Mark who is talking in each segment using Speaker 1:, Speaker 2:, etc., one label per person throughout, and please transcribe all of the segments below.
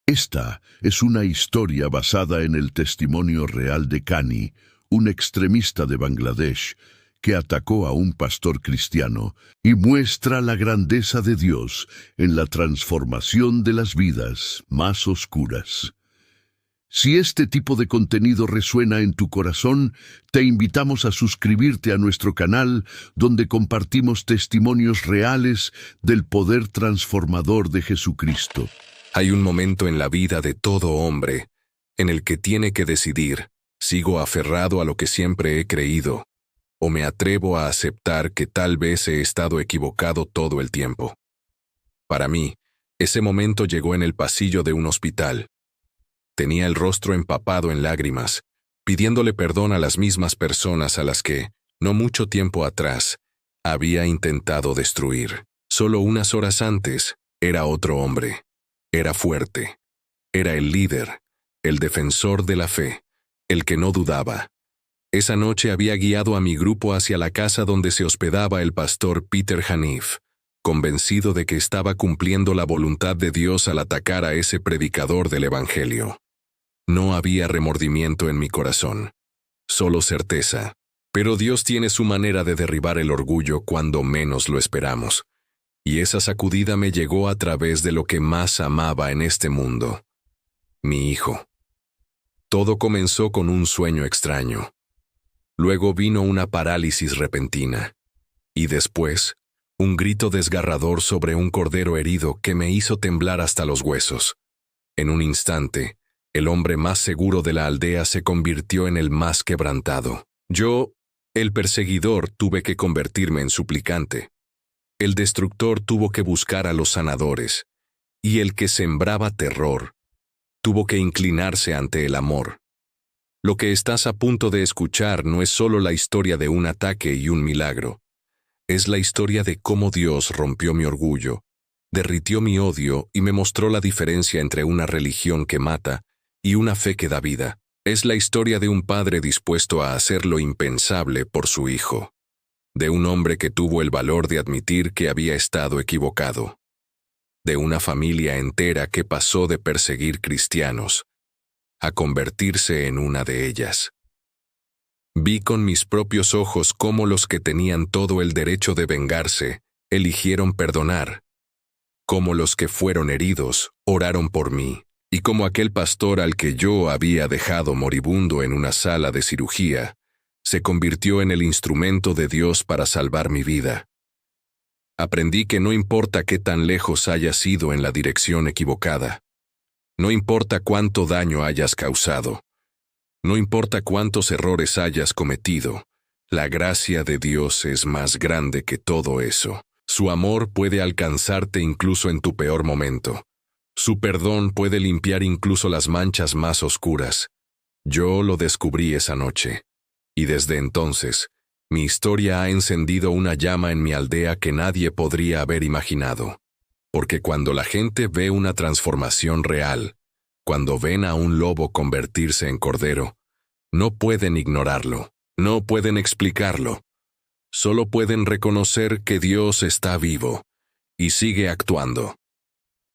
Speaker 1: Esta es una historia basada en el testimonio real de Kani, un extremista de Bangladesh que atacó a un pastor cristiano y muestra la grandeza de Dios en la transformación de las vidas más oscuras. Si este tipo de contenido resuena en tu corazón, te invitamos a suscribirte a nuestro canal, donde compartimos testimonios reales del poder transformador de Jesucristo.
Speaker 2: Hay un momento en la vida de todo hombre en el que tiene que decidir: ¿sigo aferrado a lo que siempre he creído, o me atrevo a aceptar que tal vez he estado equivocado todo el tiempo? Para mí, ese momento llegó en el pasillo de un hospital. Tenía el rostro empapado en lágrimas, pidiéndole perdón a las mismas personas a las que, no mucho tiempo atrás, había intentado destruir. Solo unas horas antes, era otro hombre. Era fuerte. Era el líder, el defensor de la fe, el que no dudaba. Esa noche había guiado a mi grupo hacia la casa donde se hospedaba el pastor Peter Hanif, convencido de que estaba cumpliendo la voluntad de Dios al atacar a ese predicador del Evangelio. No había remordimiento en mi corazón, solo certeza. Pero Dios tiene su manera de derribar el orgullo cuando menos lo esperamos. Y esa sacudida me llegó a través de lo que más amaba en este mundo: mi hijo. Todo comenzó con un sueño extraño. Luego vino una parálisis repentina. Y después, un grito desgarrador sobre un cordero herido que me hizo temblar hasta los huesos. En un instante, el hombre más seguro de la aldea se convirtió en el más quebrantado. Yo, el perseguidor, tuve que convertirme en suplicante. El destructor tuvo que buscar a los sanadores, y el que sembraba terror tuvo que inclinarse ante el amor. Lo que estás a punto de escuchar no es solo la historia de un ataque y un milagro. Es la historia de cómo Dios rompió mi orgullo, derritió mi odio y me mostró la diferencia entre una religión que mata y una fe que da vida. Es la historia de un padre dispuesto a hacer lo impensable por su hijo. De un hombre que tuvo el valor de admitir que había estado equivocado. De una familia entera que pasó de perseguir cristianos a convertirse en una de ellas. Vi con mis propios ojos cómo los que tenían todo el derecho de vengarse eligieron perdonar, cómo los que fueron heridos oraron por mí, y cómo aquel pastor al que yo había dejado moribundo en una sala de cirugía se convirtió en el instrumento de Dios para salvar mi vida. Aprendí que no importa qué tan lejos hayas ido en la dirección equivocada, no importa cuánto daño hayas causado, no importa cuántos errores hayas cometido, la gracia de Dios es más grande que todo eso. Su amor puede alcanzarte incluso en tu peor momento. Su perdón puede limpiar incluso las manchas más oscuras. Yo lo descubrí esa noche. Y desde entonces, mi historia ha encendido una llama en mi aldea que nadie podría haber imaginado. Porque cuando la gente ve una transformación real, cuando ven a un lobo convertirse en cordero, no pueden ignorarlo, no pueden explicarlo. Solo pueden reconocer que Dios está vivo y sigue actuando.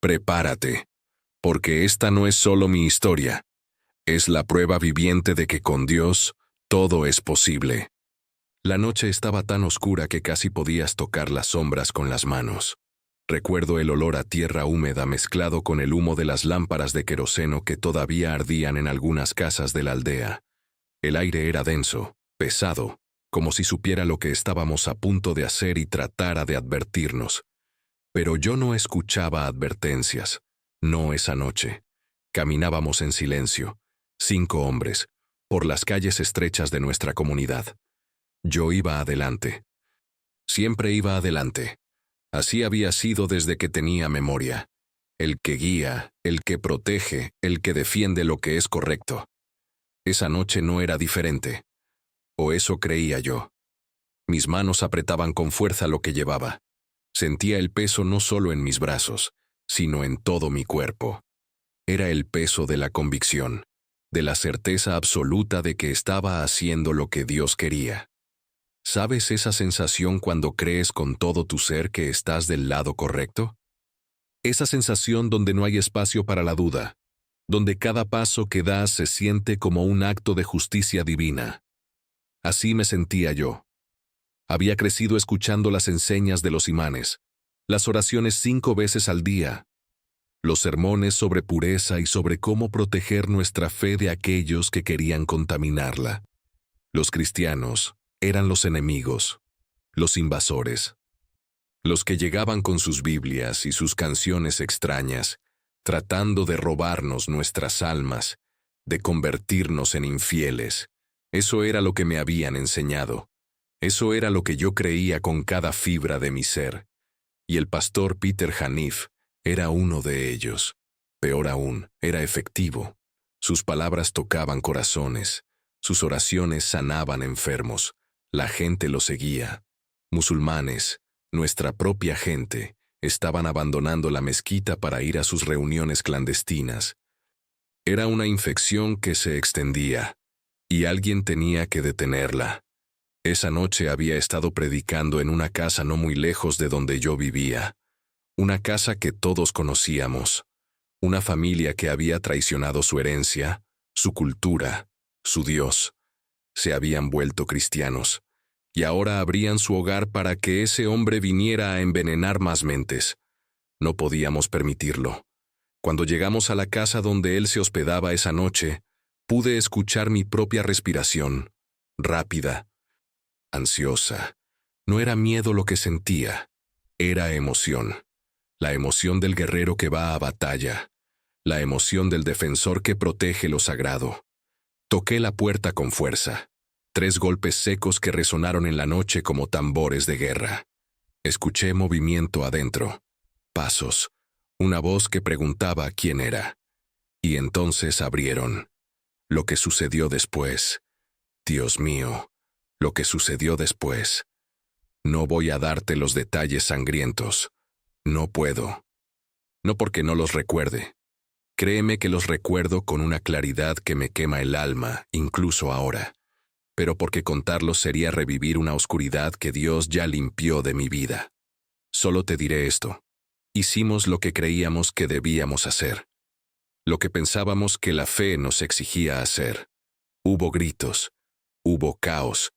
Speaker 2: Prepárate, porque esta no es solo mi historia, es la prueba viviente de que con Dios todo es posible. La noche estaba tan oscura que casi podías tocar las sombras con las manos. Recuerdo el olor a tierra húmeda mezclado con el humo de las lámparas de queroseno que todavía ardían en algunas casas de la aldea. El aire era denso, pesado, como si supiera lo que estábamos a punto de hacer y tratara de advertirnos. Pero yo no escuchaba advertencias, no esa noche. Caminábamos en silencio, 5 hombres, por las calles estrechas de nuestra comunidad. Yo iba adelante. Siempre iba adelante. Así había sido desde que tenía memoria. El que guía, el que protege, el que defiende lo que es correcto. Esa noche no era diferente. O eso creía yo. Mis manos apretaban con fuerza lo que llevaba. Sentía el peso no solo en mis brazos, sino en todo mi cuerpo. Era el peso de la convicción, de la certeza absoluta de que estaba haciendo lo que Dios quería. ¿Sabes esa sensación cuando crees con todo tu ser que estás del lado correcto? Esa sensación donde no hay espacio para la duda, donde cada paso que das se siente como un acto de justicia divina. Así me sentía yo. Había crecido escuchando las enseñas de los imanes, las oraciones 5 veces al día, los sermones sobre pureza y sobre cómo proteger nuestra fe de aquellos que querían contaminarla. Los cristianos eran los enemigos, los invasores, los que llegaban con sus Biblias y sus canciones extrañas, tratando de robarnos nuestras almas, de convertirnos en infieles. Eso era lo que me habían enseñado. Eso era lo que yo creía con cada fibra de mi ser. Y el pastor Peter Hanif era uno de ellos. Peor aún, era efectivo. Sus palabras tocaban corazones. Sus oraciones sanaban enfermos. La gente lo seguía. Musulmanes, nuestra propia gente, estaban abandonando la mezquita para ir a sus reuniones clandestinas. Era una infección que se extendía, y alguien tenía que detenerla. Esa noche había estado predicando en una casa no muy lejos de donde yo vivía, una casa que todos conocíamos, una familia que había traicionado su herencia, su cultura, su Dios. Se habían vuelto cristianos, y ahora abrían su hogar para que ese hombre viniera a envenenar más mentes. No podíamos permitirlo. Cuando llegamos a la casa donde él se hospedaba esa noche, pude escuchar mi propia respiración, rápida, ansiosa. No era miedo lo que sentía, era emoción. La emoción del guerrero que va a batalla, la emoción del defensor que protege lo sagrado. Toqué la puerta con fuerza. 3 golpes secos que resonaron en la noche como tambores de guerra. Escuché movimiento adentro, pasos, una voz que preguntaba quién era. Y entonces abrieron. Lo que sucedió después. Dios mío, lo que sucedió después. No voy a darte los detalles sangrientos. No puedo. No porque no los recuerde. Créeme que los recuerdo con una claridad que me quema el alma, incluso ahora. Pero porque contarlos sería revivir una oscuridad que Dios ya limpió de mi vida. Solo te diré esto. Hicimos lo que creíamos que debíamos hacer. Lo que pensábamos que la fe nos exigía hacer. Hubo gritos. Hubo caos.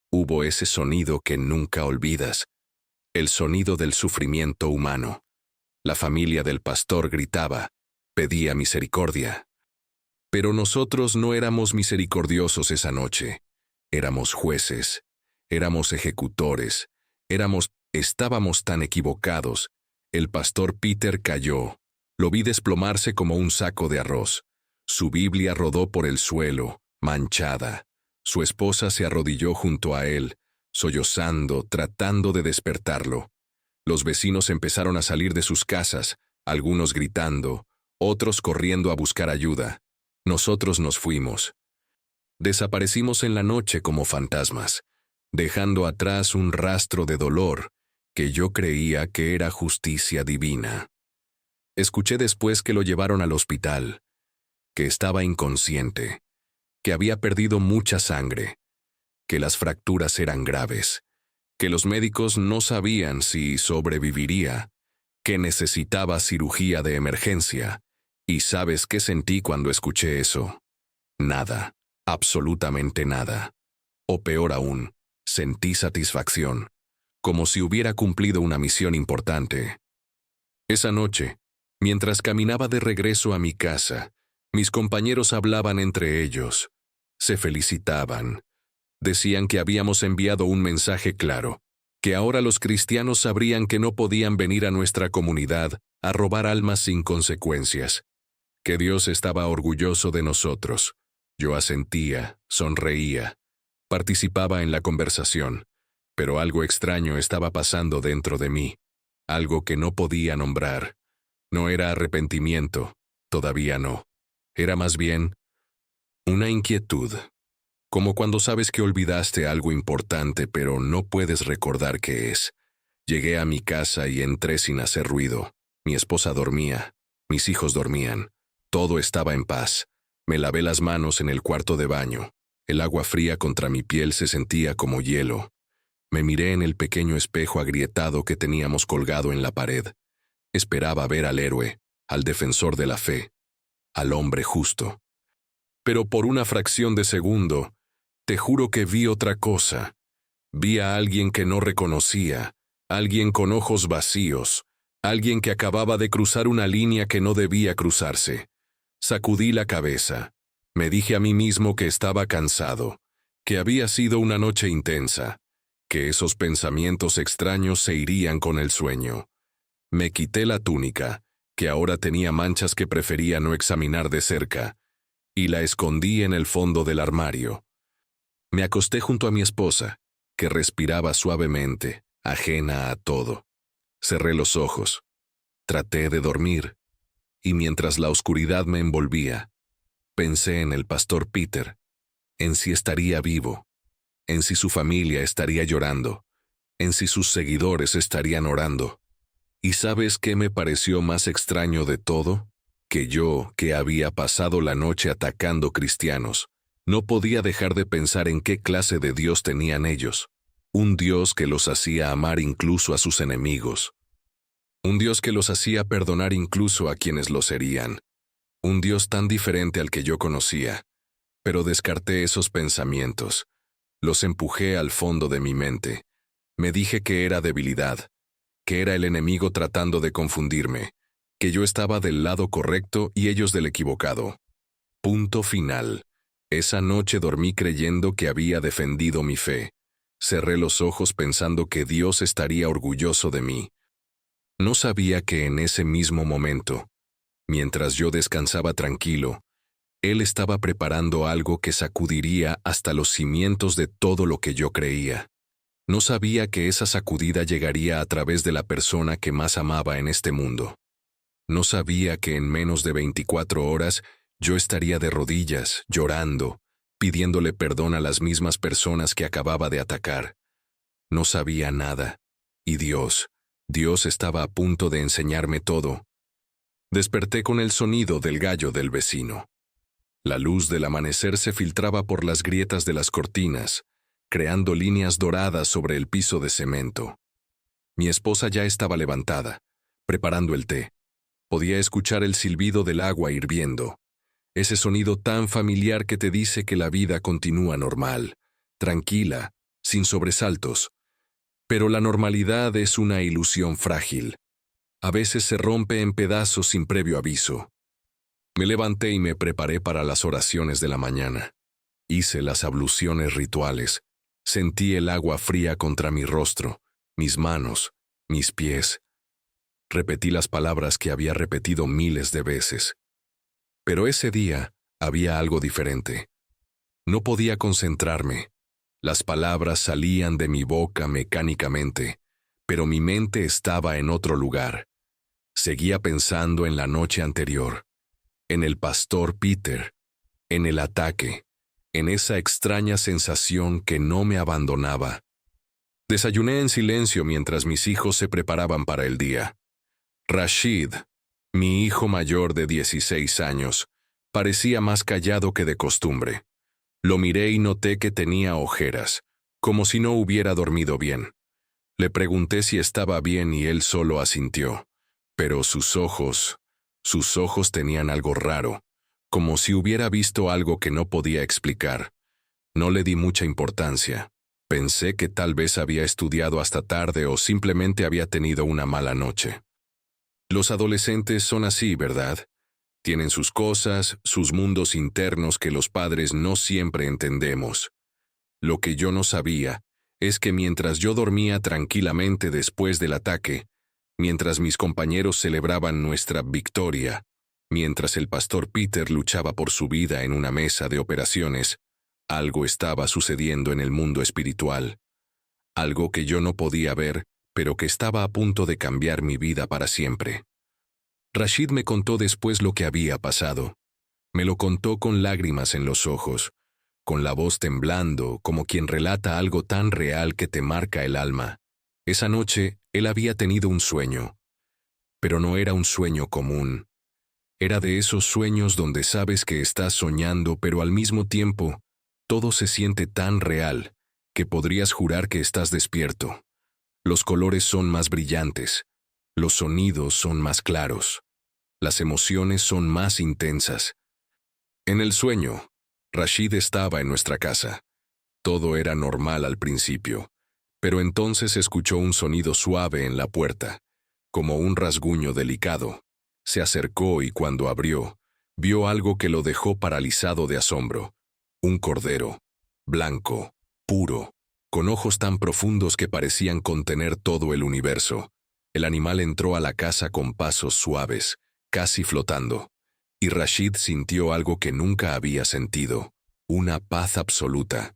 Speaker 2: Hubo ese sonido que nunca olvidas. El sonido del sufrimiento humano. La familia del pastor gritaba, pedía misericordia. Pero nosotros no éramos misericordiosos esa noche. Éramos jueces, éramos ejecutores, estábamos tan equivocados. El pastor Peter cayó. Lo vi desplomarse como un saco de arroz. Su Biblia rodó por el suelo, manchada. Su esposa se arrodilló junto a él, sollozando, tratando de despertarlo. Los vecinos empezaron a salir de sus casas, algunos gritando, otros corriendo a buscar ayuda. Nosotros nos fuimos. Desaparecimos en la noche como fantasmas, dejando atrás un rastro de dolor que yo creía que era justicia divina. Escuché después que lo llevaron al hospital, que estaba inconsciente, que había perdido mucha sangre, que las fracturas eran graves, que los médicos no sabían si sobreviviría, que necesitaba cirugía de emergencia. ¿Y sabes qué sentí cuando escuché eso? Nada. Absolutamente nada. O peor aún, sentí satisfacción, como si hubiera cumplido una misión importante. Esa noche, mientras caminaba de regreso a mi casa, mis compañeros hablaban entre ellos. Se felicitaban. Decían que habíamos enviado un mensaje claro, que ahora los cristianos sabrían que no podían venir a nuestra comunidad a robar almas sin consecuencias, que Dios estaba orgulloso de nosotros. Yo asentía, sonreía, participaba en la conversación, pero algo extraño estaba pasando dentro de mí, algo que no podía nombrar. No era arrepentimiento, todavía no. Era más bien una inquietud, como cuando sabes que olvidaste algo importante pero no puedes recordar qué es. Llegué a mi casa y entré sin hacer ruido. Mi esposa dormía, mis hijos dormían, todo estaba en paz. Me lavé las manos en el cuarto de baño. El agua fría contra mi piel se sentía como hielo. Me miré en el pequeño espejo agrietado que teníamos colgado en la pared. Esperaba ver al héroe, al defensor de la fe. al hombre justo. Pero por una fracción de segundo, te juro que vi otra cosa. Vi a alguien que no reconocía, alguien con ojos vacíos, alguien que acababa de cruzar una línea que no debía cruzarse. Sacudí la cabeza. Me dije a mí mismo que estaba cansado, que había sido una noche intensa, que esos pensamientos extraños se irían con el sueño. Me quité la túnica, que ahora tenía manchas que prefería no examinar de cerca, y la escondí en el fondo del armario. Me acosté junto a mi esposa, que respiraba suavemente, ajena a todo. Cerré los ojos. Traté de dormir, y mientras la oscuridad me envolvía, pensé en el pastor Peter, en si estaría vivo, en si su familia estaría llorando, en si sus seguidores estarían orando. ¿Y sabes qué me pareció más extraño de todo? Que yo, que había pasado la noche atacando cristianos, no podía dejar de pensar en qué clase de Dios tenían ellos. Un Dios que los hacía amar incluso a sus enemigos. Un Dios que los hacía perdonar incluso a quienes los herían. Un Dios tan diferente al que yo conocía. Pero descarté esos pensamientos. Los empujé al fondo de mi mente. Me dije que era debilidad, que era el enemigo tratando de confundirme, que yo estaba del lado correcto y ellos del equivocado. Punto final. Esa noche dormí creyendo que había defendido mi fe. Cerré los ojos pensando que Dios estaría orgulloso de mí. No sabía que en ese mismo momento, mientras yo descansaba tranquilo, Él estaba preparando algo que sacudiría hasta los cimientos de todo lo que yo creía. No sabía que esa sacudida llegaría a través de la persona que más amaba en este mundo. No sabía que en menos de 24 horas yo estaría de rodillas, llorando, pidiéndole perdón a las mismas personas que acababa de atacar. No sabía nada. Y Dios estaba a punto de enseñarme todo. Desperté con el sonido del gallo del vecino. La luz del amanecer se filtraba por las grietas de las cortinas, creando líneas doradas sobre el piso de cemento. Mi esposa ya estaba levantada, preparando el té. Podía escuchar el silbido del agua hirviendo. Ese sonido tan familiar que te dice que la vida continúa normal, tranquila, sin sobresaltos. Pero la normalidad es una ilusión frágil. A veces se rompe en pedazos sin previo aviso. Me levanté y me preparé para las oraciones de la mañana. Hice las abluciones rituales. Sentí el agua fría contra mi rostro, mis manos, mis pies. Repetí las palabras que había repetido miles de veces. Pero ese día había algo diferente. No podía concentrarme. Las palabras salían de mi boca mecánicamente, pero mi mente estaba en otro lugar. Seguía pensando en la noche anterior, en el pastor Peter, en el ataque, en esa extraña sensación que no me abandonaba. Desayuné en silencio mientras mis hijos se preparaban para el día. Rashid, mi hijo mayor de 16 años, parecía más callado que de costumbre. Lo miré y noté que tenía ojeras, como si no hubiera dormido bien. Le pregunté si estaba bien y él solo asintió, pero sus ojos tenían algo raro, como si hubiera visto algo que no podía explicar. No le di mucha importancia. Pensé que tal vez había estudiado hasta tarde o simplemente había tenido una mala noche. Los adolescentes son así, ¿verdad? Tienen sus cosas, sus mundos internos que los padres no siempre entendemos. Lo que yo no sabía es que mientras yo dormía tranquilamente después del ataque, mientras mis compañeros celebraban nuestra victoria, mientras el pastor Peter luchaba por su vida en una mesa de operaciones, algo estaba sucediendo en el mundo espiritual. Algo que yo no podía ver, pero que estaba a punto de cambiar mi vida para siempre. Rashid me contó después lo que había pasado. Me lo contó con lágrimas en los ojos, con la voz temblando, como quien relata algo tan real que te marca el alma. Esa noche, él había tenido un sueño. Pero no era un sueño común. Era de esos sueños donde sabes que estás soñando, pero al mismo tiempo, todo se siente tan real que podrías jurar que estás despierto. Los colores son más brillantes. Los sonidos son más claros. Las emociones son más intensas. En el sueño, Rashid estaba en nuestra casa. Todo era normal al principio, pero entonces escuchó un sonido suave en la puerta, como un rasguño delicado. Se acercó y cuando abrió, vio algo que lo dejó paralizado de asombro. Un cordero, blanco, puro, con ojos tan profundos que parecían contener todo el universo. El animal entró a la casa con pasos suaves, casi flotando, y Rashid sintió algo que nunca había sentido, una paz absoluta.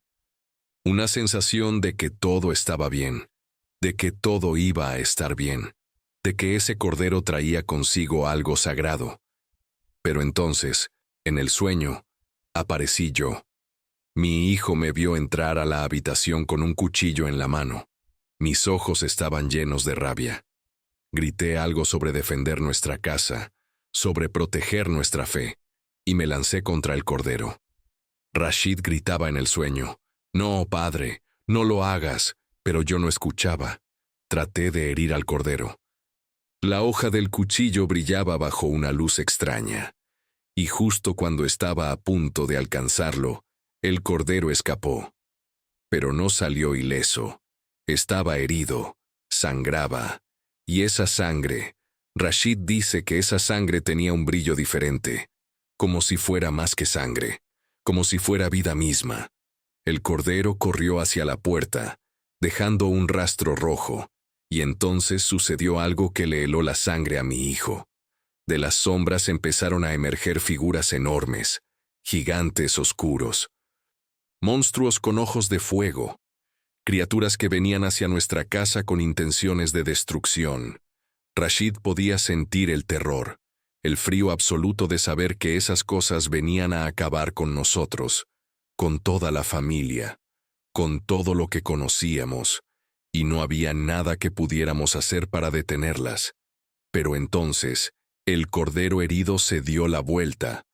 Speaker 2: Una sensación de que todo estaba bien, de que todo iba a estar bien, de que ese cordero traía consigo algo sagrado. Pero entonces, en el sueño, aparecí yo. Mi hijo me vio entrar a la habitación con un cuchillo en la mano. Mis ojos estaban llenos de rabia. Grité algo sobre defender nuestra casa, sobre proteger nuestra fe, y me lancé contra el cordero. Rashid gritaba en el sueño: «No, padre, no lo hagas», pero yo no escuchaba. Traté de herir al cordero. La hoja del cuchillo brillaba bajo una luz extraña, y justo cuando estaba a punto de alcanzarlo, el cordero escapó. Pero no salió ileso. Estaba herido, sangraba, y esa sangre, Rashid dice que esa sangre tenía un brillo diferente, como si fuera más que sangre, como si fuera vida misma. El cordero corrió hacia la puerta, dejando un rastro rojo, y entonces sucedió algo que le heló la sangre a mi hijo. De las sombras empezaron a emerger figuras enormes, gigantes oscuros, monstruos con ojos de fuego, criaturas que venían hacia nuestra casa con intenciones de destrucción. Rashid podía sentir el terror, el frío absoluto de saber que esas cosas venían a acabar con nosotros, con toda la familia, con todo lo que conocíamos, y no había nada que pudiéramos hacer para detenerlas. Pero entonces, el cordero herido se dio la vuelta.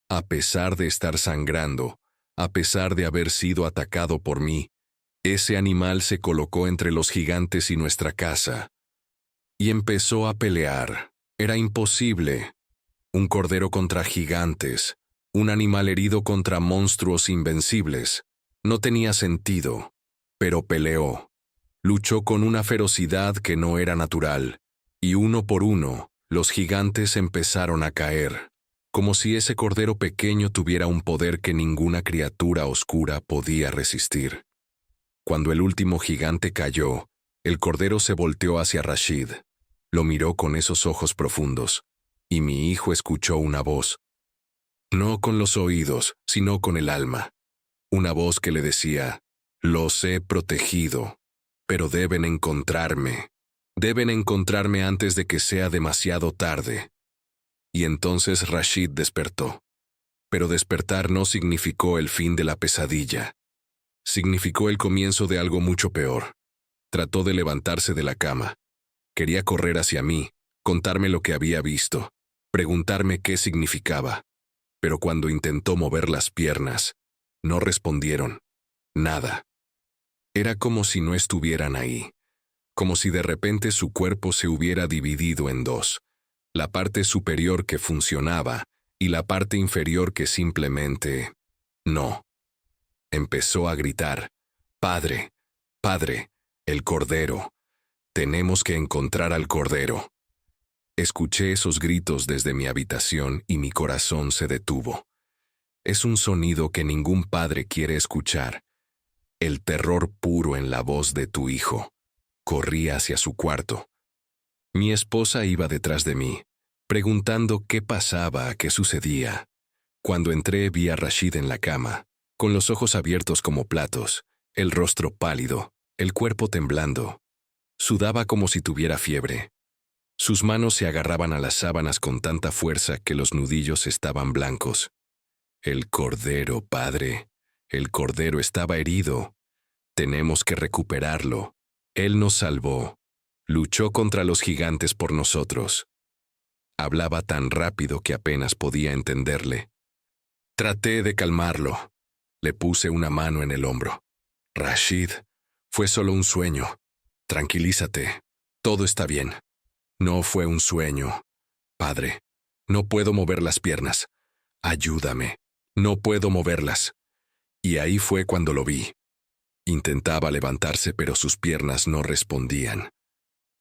Speaker 2: A pesar de estar sangrando, a pesar de haber sido atacado por mí, ese animal se colocó entre los gigantes y nuestra casa. Y empezó a pelear. Era imposible. Un cordero contra gigantes, un animal herido contra monstruos invencibles. No tenía sentido, pero peleó. Luchó con una ferocidad que no era natural, y uno por uno, los gigantes empezaron a caer, como si ese cordero pequeño tuviera un poder que ninguna criatura oscura podía resistir. Cuando el último gigante cayó, el cordero se volteó hacia Rashid. Lo miró con esos ojos profundos, y mi hijo escuchó una voz. No con los oídos, sino con el alma. Una voz que le decía: «Los he protegido, pero deben encontrarme. Deben encontrarme antes de que sea demasiado tarde». Y entonces Rashid despertó. Pero despertar no significó el fin de la pesadilla. Significó el comienzo de algo mucho peor. Trató de levantarse de la cama. Quería correr hacia mí, contarme lo que había visto, preguntarme qué significaba. Pero cuando intentó mover las piernas, no respondieron. Nada. Era como si no estuvieran ahí. Como si de repente su cuerpo se hubiera dividido en dos. La parte superior que funcionaba y la parte inferior que simplemente no. Empezó a gritar: «Padre, padre, el cordero. Tenemos que encontrar al cordero». Escuché esos gritos desde mi habitación y mi corazón se detuvo. Es un sonido que ningún padre quiere escuchar. El terror puro en la voz de tu hijo. Corrí hacia su cuarto. Mi esposa iba detrás de mí, preguntando qué pasaba, qué sucedía. Cuando entré vi a Rashid en la cama, con los ojos abiertos como platos, el rostro pálido, el cuerpo temblando. Sudaba como si tuviera fiebre. Sus manos se agarraban a las sábanas con tanta fuerza que los nudillos estaban blancos. «El cordero, padre. El cordero estaba herido. Tenemos que recuperarlo. Él nos salvó. Luchó contra los gigantes por nosotros». Hablaba tan rápido que apenas podía entenderle. Traté de calmarlo. Le puse una mano en el hombro. «Rashid, fue solo un sueño. Tranquilízate. Todo está bien». «No fue un sueño. Padre, No puedo mover las piernas. Ayúdame. No puedo moverlas. Y ahí fue cuando lo vi. Intentaba levantarse, pero sus piernas no respondían.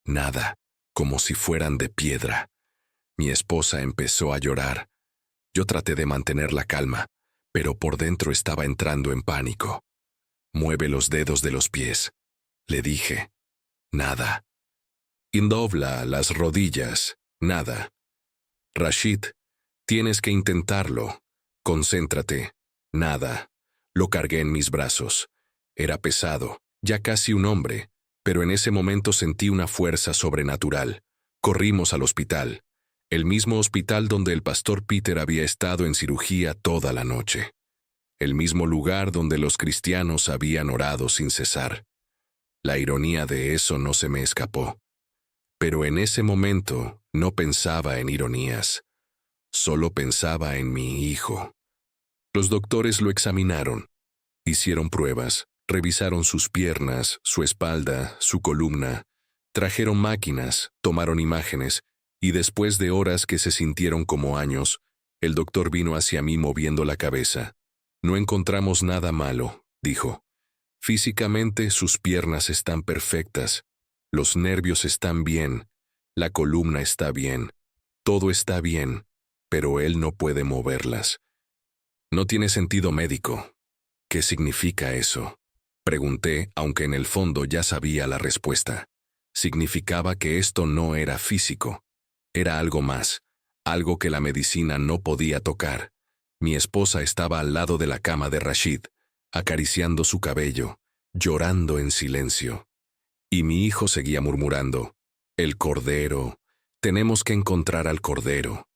Speaker 2: Nada, como si fueran de piedra. Mi esposa empezó a llorar. Yo traté de mantener la calma, pero por dentro estaba entrando en pánico. Mueve los dedos de los pies, le dije. Nada. Y dobla las rodillas. Nada. Rashid, tienes que intentarlo. Concéntrate. Nada. Lo cargué en mis brazos. Era pesado, ya casi un hombre, pero en ese momento sentí una fuerza sobrenatural. Corrimos al hospital, el mismo hospital donde el pastor Peter había estado en cirugía toda la noche. El mismo lugar donde los cristianos habían orado sin cesar. La ironía de eso no se me escapó. Pero en ese momento no pensaba en ironías. Solo pensaba en mi hijo. Los doctores lo examinaron. Hicieron pruebas, revisaron sus piernas, su espalda, su columna. Trajeron máquinas, tomaron imágenes, y después de horas que se sintieron como años, el doctor vino hacia mí moviendo la cabeza. No encontramos nada malo, dijo. Físicamente sus piernas están perfectas, los nervios están bien, la columna está bien, todo está bien, pero él no puede moverlas. No tiene sentido médico. ¿Qué significa eso? Pregunté, aunque en el fondo ya sabía la respuesta. Significaba que esto no era físico. Era algo más, algo que la medicina no podía tocar. Mi esposa estaba al lado de la cama de Rashid, acariciando su cabello, llorando en silencio. Y mi hijo seguía murmurando, «El cordero, tenemos que encontrar al cordero».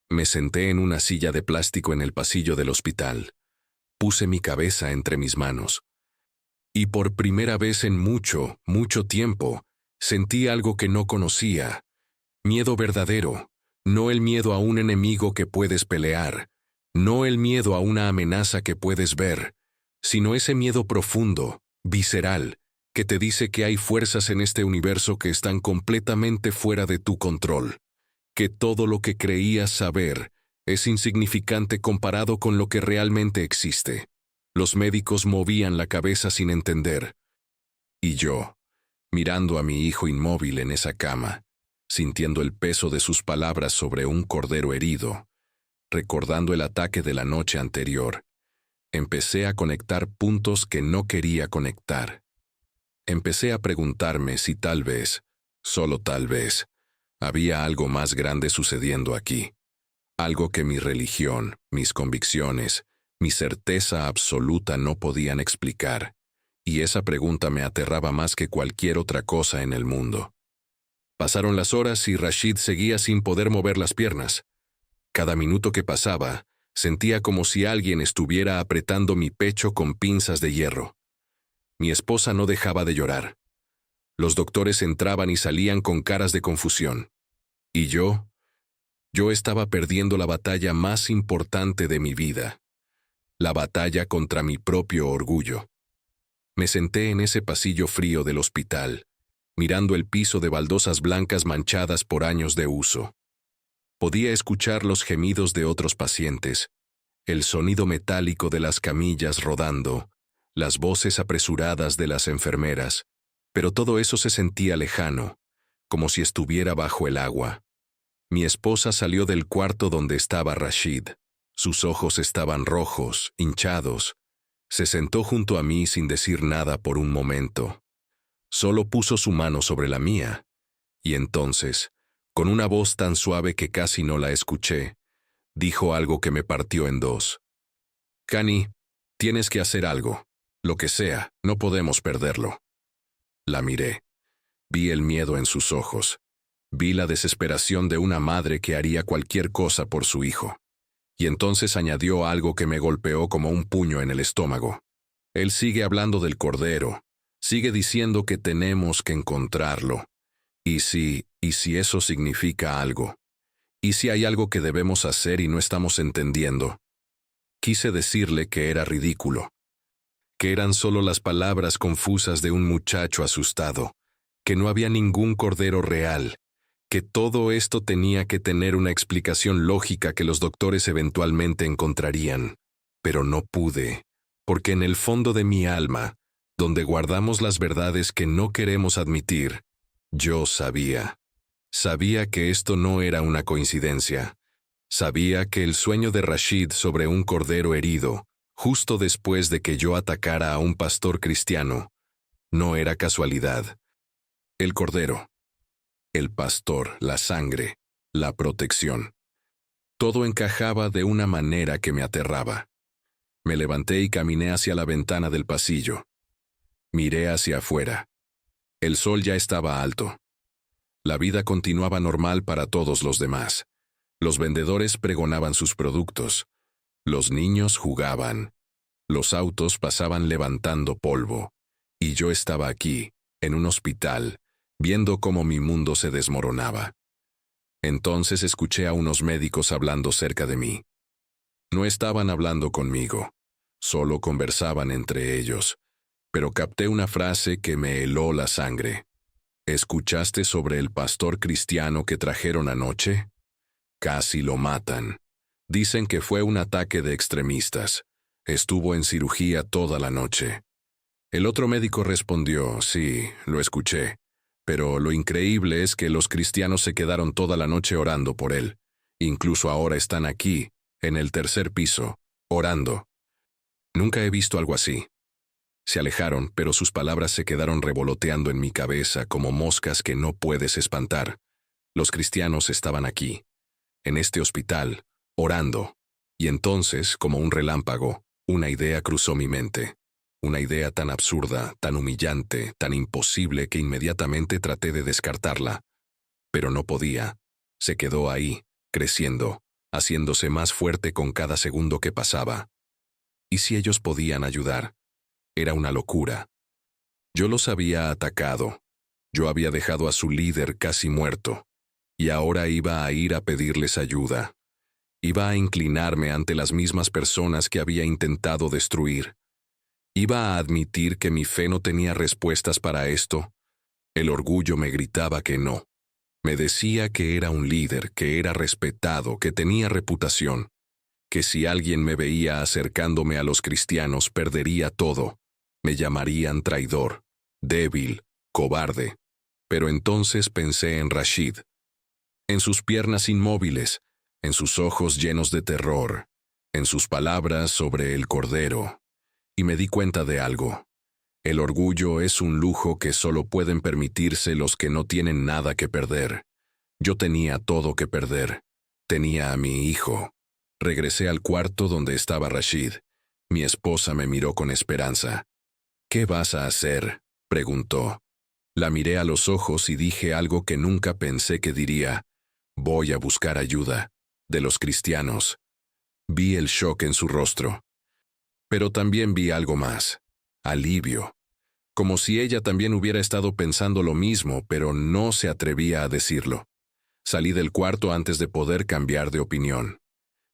Speaker 2: Me senté en una silla de plástico en el pasillo del hospital. Puse mi cabeza entre mis manos. Y por primera vez en mucho, mucho tiempo, sentí algo que no conocía. Miedo verdadero, no el miedo a un enemigo que puedes pelear, no el miedo a una amenaza que puedes ver, sino ese miedo profundo, visceral, que te dice que hay fuerzas en este universo que están completamente fuera de tu control, que todo lo que creías saber es insignificante comparado con lo que realmente existe. Los médicos movían la cabeza sin entender. Y yo, mirando a mi hijo inmóvil en esa cama, sintiendo el peso de sus palabras sobre un cordero herido, recordando el ataque de la noche anterior, empecé a conectar puntos que no quería conectar. Empecé a preguntarme si tal vez, solo tal vez, había algo más grande sucediendo aquí. Algo que mi religión, mis convicciones, mi certeza absoluta no podían explicar. Y esa pregunta me aterraba más que cualquier otra cosa en el mundo. Pasaron las horas y Rashid seguía sin poder mover las piernas. Cada minuto que pasaba, sentía como si alguien estuviera apretando mi pecho con pinzas de hierro. Mi esposa no dejaba de llorar. Los doctores entraban y salían con caras de confusión. Y yo estaba perdiendo la batalla más importante de mi vida. La batalla contra mi propio orgullo. Me senté en ese pasillo frío del hospital, mirando el piso de baldosas blancas manchadas por años de uso. Podía escuchar los gemidos de otros pacientes, el sonido metálico de las camillas rodando, las voces apresuradas de las enfermeras, pero todo eso se sentía lejano, como si estuviera bajo el agua. Mi esposa salió del cuarto donde estaba Rashid. Sus ojos estaban rojos, hinchados. Se sentó junto a mí sin decir nada por un momento. Solo puso su mano sobre la mía. Y entonces, con una voz tan suave que casi no la escuché, dijo algo que me partió en dos. «Kani, tienes que hacer algo. Lo que sea, no podemos perderlo». La miré. Vi el miedo en sus ojos. Vi la desesperación de una madre que haría cualquier cosa por su hijo. Y entonces añadió algo que me golpeó como un puño en el estómago. Él sigue hablando del cordero. Sigue diciendo que tenemos que encontrarlo. ¿Y si eso significa algo? ¿Y si hay algo que debemos hacer y no estamos entendiendo? Quise decirle que era ridículo. Que eran solo las palabras confusas de un muchacho asustado. Que no había ningún cordero real. que todo esto tenía que tener una explicación lógica que los doctores eventualmente encontrarían. Pero no pude, porque en el fondo de mi alma, donde guardamos las verdades que no queremos admitir, yo sabía. Sabía que esto no era una coincidencia. Sabía que el sueño de Rashid sobre un cordero herido, justo después de que yo atacara a un pastor cristiano, no era casualidad. El cordero, el pastor, la sangre, la protección. Todo encajaba de una manera que me aterraba. Me levanté y caminé hacia la ventana del pasillo. Miré hacia afuera. El sol ya estaba alto. La vida continuaba normal para todos los demás. Los vendedores pregonaban sus productos. Los niños jugaban. Los autos pasaban levantando polvo. Y yo estaba aquí, en un hospital, viendo cómo mi mundo se desmoronaba. Entonces escuché a unos médicos hablando cerca de mí. No estaban hablando conmigo, solo conversaban entre ellos, pero capté una frase que me heló la sangre. ¿Escuchaste sobre el pastor cristiano que trajeron anoche? Casi lo matan. Dicen que fue un ataque de extremistas. Estuvo en cirugía toda la noche. El otro médico respondió, sí, lo escuché, pero lo increíble es que los cristianos se quedaron toda la noche orando por él. Incluso ahora están aquí, en el tercer piso, orando. Nunca he visto algo así. Se alejaron, pero sus palabras se quedaron revoloteando en mi cabeza como moscas que no puedes espantar. Los cristianos estaban aquí, en este hospital, orando. Y entonces, como un relámpago, una idea cruzó mi mente. Una idea tan absurda, tan humillante, tan imposible que inmediatamente traté de descartarla. Pero no podía. Se quedó ahí, creciendo, haciéndose más fuerte con cada segundo que pasaba. ¿Y si ellos podían ayudar? Era una locura. Yo los había atacado. Yo había dejado a su líder casi muerto. Y ahora iba a ir a pedirles ayuda. Iba a inclinarme ante las mismas personas que había intentado destruir. Iba a admitir que mi fe no tenía respuestas para esto. El orgullo me gritaba que no. Me decía que era un líder, que era respetado, que tenía reputación, que si alguien me veía acercándome a los cristianos perdería todo. Me llamarían traidor, débil, cobarde. Pero entonces pensé en Rashid, en sus piernas inmóviles, en sus ojos llenos de terror, en sus palabras sobre el cordero. Y me di cuenta de algo. El orgullo es un lujo que solo pueden permitirse los que no tienen nada que perder. Yo tenía todo que perder. Tenía a mi hijo. Regresé al cuarto donde estaba Rashid. Mi esposa me miró con esperanza. ¿Qué vas a hacer?, preguntó. La miré a los ojos y dije algo que nunca pensé que diría. Voy a buscar ayuda. De los cristianos. Vi el shock en su rostro. Pero también vi algo más. Alivio. Como si ella también hubiera estado pensando lo mismo, pero no se atrevía a decirlo. Salí del cuarto antes de poder cambiar de opinión.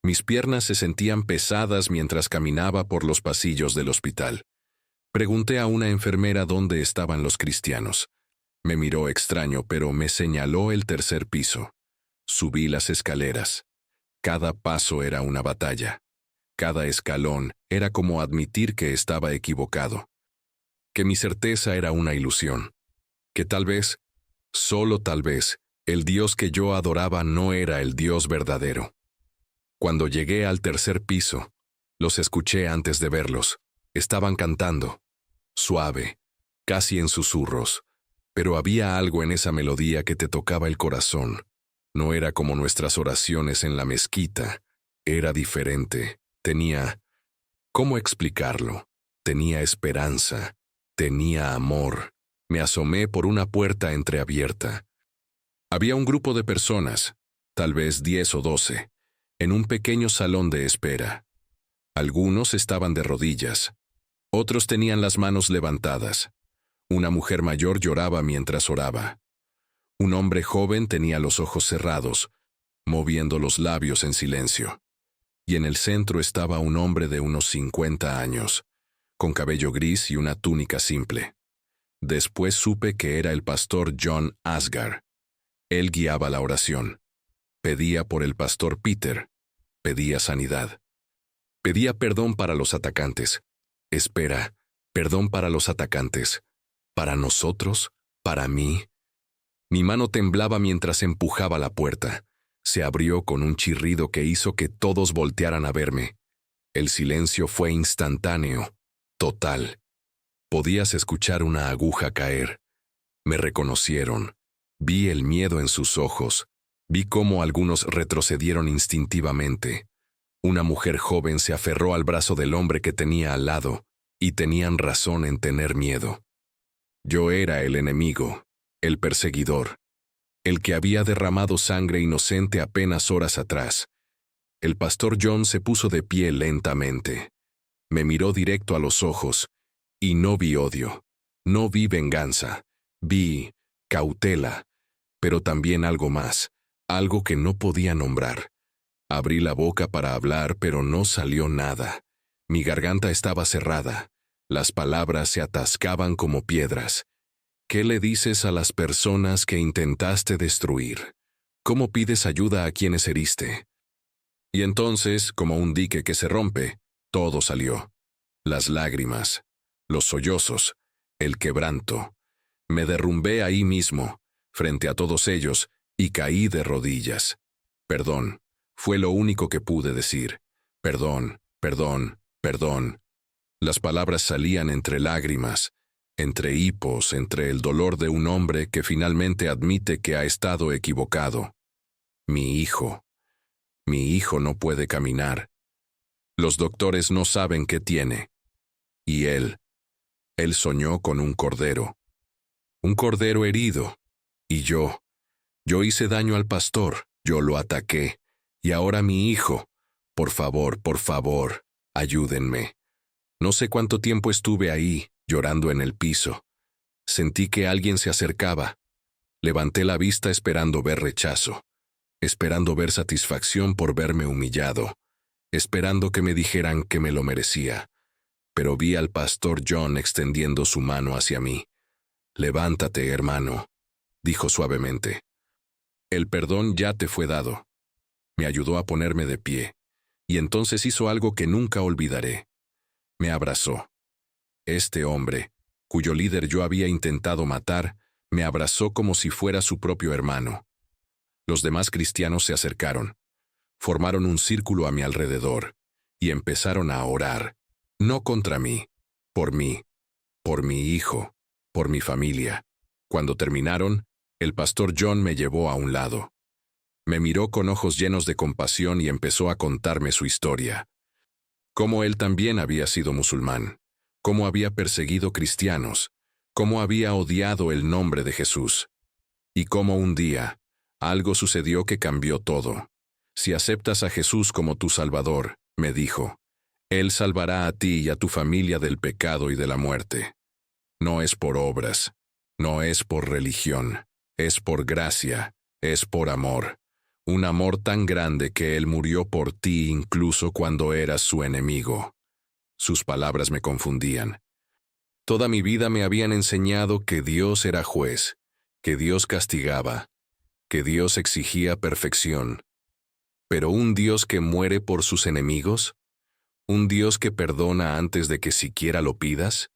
Speaker 2: Mis piernas se sentían pesadas mientras caminaba por los pasillos del hospital. Pregunté a una enfermera dónde estaban los cristianos. Me miró extraño, pero me señaló el tercer piso. Subí las escaleras. Cada paso era una batalla. Cada escalón era como admitir que estaba equivocado. Que mi certeza era una ilusión. Que tal vez, solo tal vez, el Dios que yo adoraba no era el Dios verdadero. Cuando llegué al tercer piso, los escuché antes de verlos. Estaban cantando. Suave, casi en susurros. Pero había algo en esa melodía que te tocaba el corazón. No era como nuestras oraciones en la mezquita. Era diferente. Tenía... ¿Cómo explicarlo? Tenía esperanza. Tenía amor. Me asomé por una puerta entreabierta. Había un grupo de personas, tal vez 10 o 12, en un pequeño salón de espera. Algunos estaban de rodillas. Otros tenían las manos levantadas. Una mujer mayor lloraba mientras oraba. Un hombre joven tenía los ojos cerrados, moviendo los labios en silencio. Y en el centro estaba un hombre de unos 50 años, con cabello gris y una túnica simple. Después supe que era el pastor John Asghar. Él guiaba la oración. Pedía por el pastor Peter. Pedía sanidad. Pedía perdón para los atacantes. Espera, perdón para los atacantes. ¿Para nosotros? ¿Para mí? Mi mano temblaba mientras empujaba la puerta. Se abrió con un chirrido que hizo que todos voltearan a verme. El silencio fue instantáneo, total. Podías escuchar una aguja caer. Me reconocieron. Vi el miedo en sus ojos. Vi cómo algunos retrocedieron instintivamente. Una mujer joven se aferró al brazo del hombre que tenía al lado, y tenían razón en tener miedo. Yo era el enemigo, el perseguidor, el que había derramado sangre inocente apenas horas atrás. El pastor John se puso de pie lentamente. Me miró directo a los ojos, y no vi odio, no vi venganza, vi cautela, pero también algo más, algo que no podía nombrar. Abrí la boca para hablar, pero no salió nada. Mi garganta estaba cerrada. Las palabras se atascaban como piedras. ¿Qué le dices a las personas que intentaste destruir? ¿Cómo pides ayuda a quienes heriste? Y entonces, como un dique que se rompe, todo salió. Las lágrimas, los sollozos, el quebranto. Me derrumbé ahí mismo, frente a todos ellos, y caí de rodillas. Perdón, fue lo único que pude decir. Perdón, perdón, perdón. Las palabras salían entre lágrimas, entre hipos, entre el dolor de un hombre que finalmente admite que ha estado equivocado. Mi hijo no puede caminar. Los doctores no saben qué tiene. Y él soñó con un cordero herido. Y yo hice daño al pastor, yo lo ataqué. Y ahora mi hijo, por favor, ayúdenme. No sé cuánto tiempo estuve ahí, llorando en el piso. Sentí que alguien se acercaba. Levanté la vista esperando ver rechazo, esperando ver satisfacción por verme humillado, esperando que me dijeran que me lo merecía. Pero vi al pastor John extendiendo su mano hacia mí. «Levántate, hermano», dijo suavemente. «El perdón ya te fue dado». Me ayudó a ponerme de pie, y entonces hizo algo que nunca olvidaré. Me abrazó. Este hombre, cuyo líder yo había intentado matar, me abrazó como si fuera su propio hermano. Los demás cristianos se acercaron, formaron un círculo a mi alrededor, y empezaron a orar, no contra mí, por mi hijo, por mi familia. Cuando terminaron, el pastor John me llevó a un lado. Me miró con ojos llenos de compasión y empezó a contarme su historia. Cómo él también había sido musulmán, cómo había perseguido cristianos, cómo había odiado el nombre de Jesús. Y cómo un día, algo sucedió que cambió todo. Si aceptas a Jesús como tu Salvador, me dijo, Él salvará a ti y a tu familia del pecado y de la muerte. No es por obras, no es por religión, es por gracia, es por amor. Un amor tan grande que Él murió por ti incluso cuando eras su enemigo. Sus palabras me confundían. Toda mi vida me habían enseñado que Dios era juez, que Dios castigaba, que Dios exigía perfección. Pero un Dios que muere por sus enemigos, un Dios que perdona antes de que siquiera lo pidas,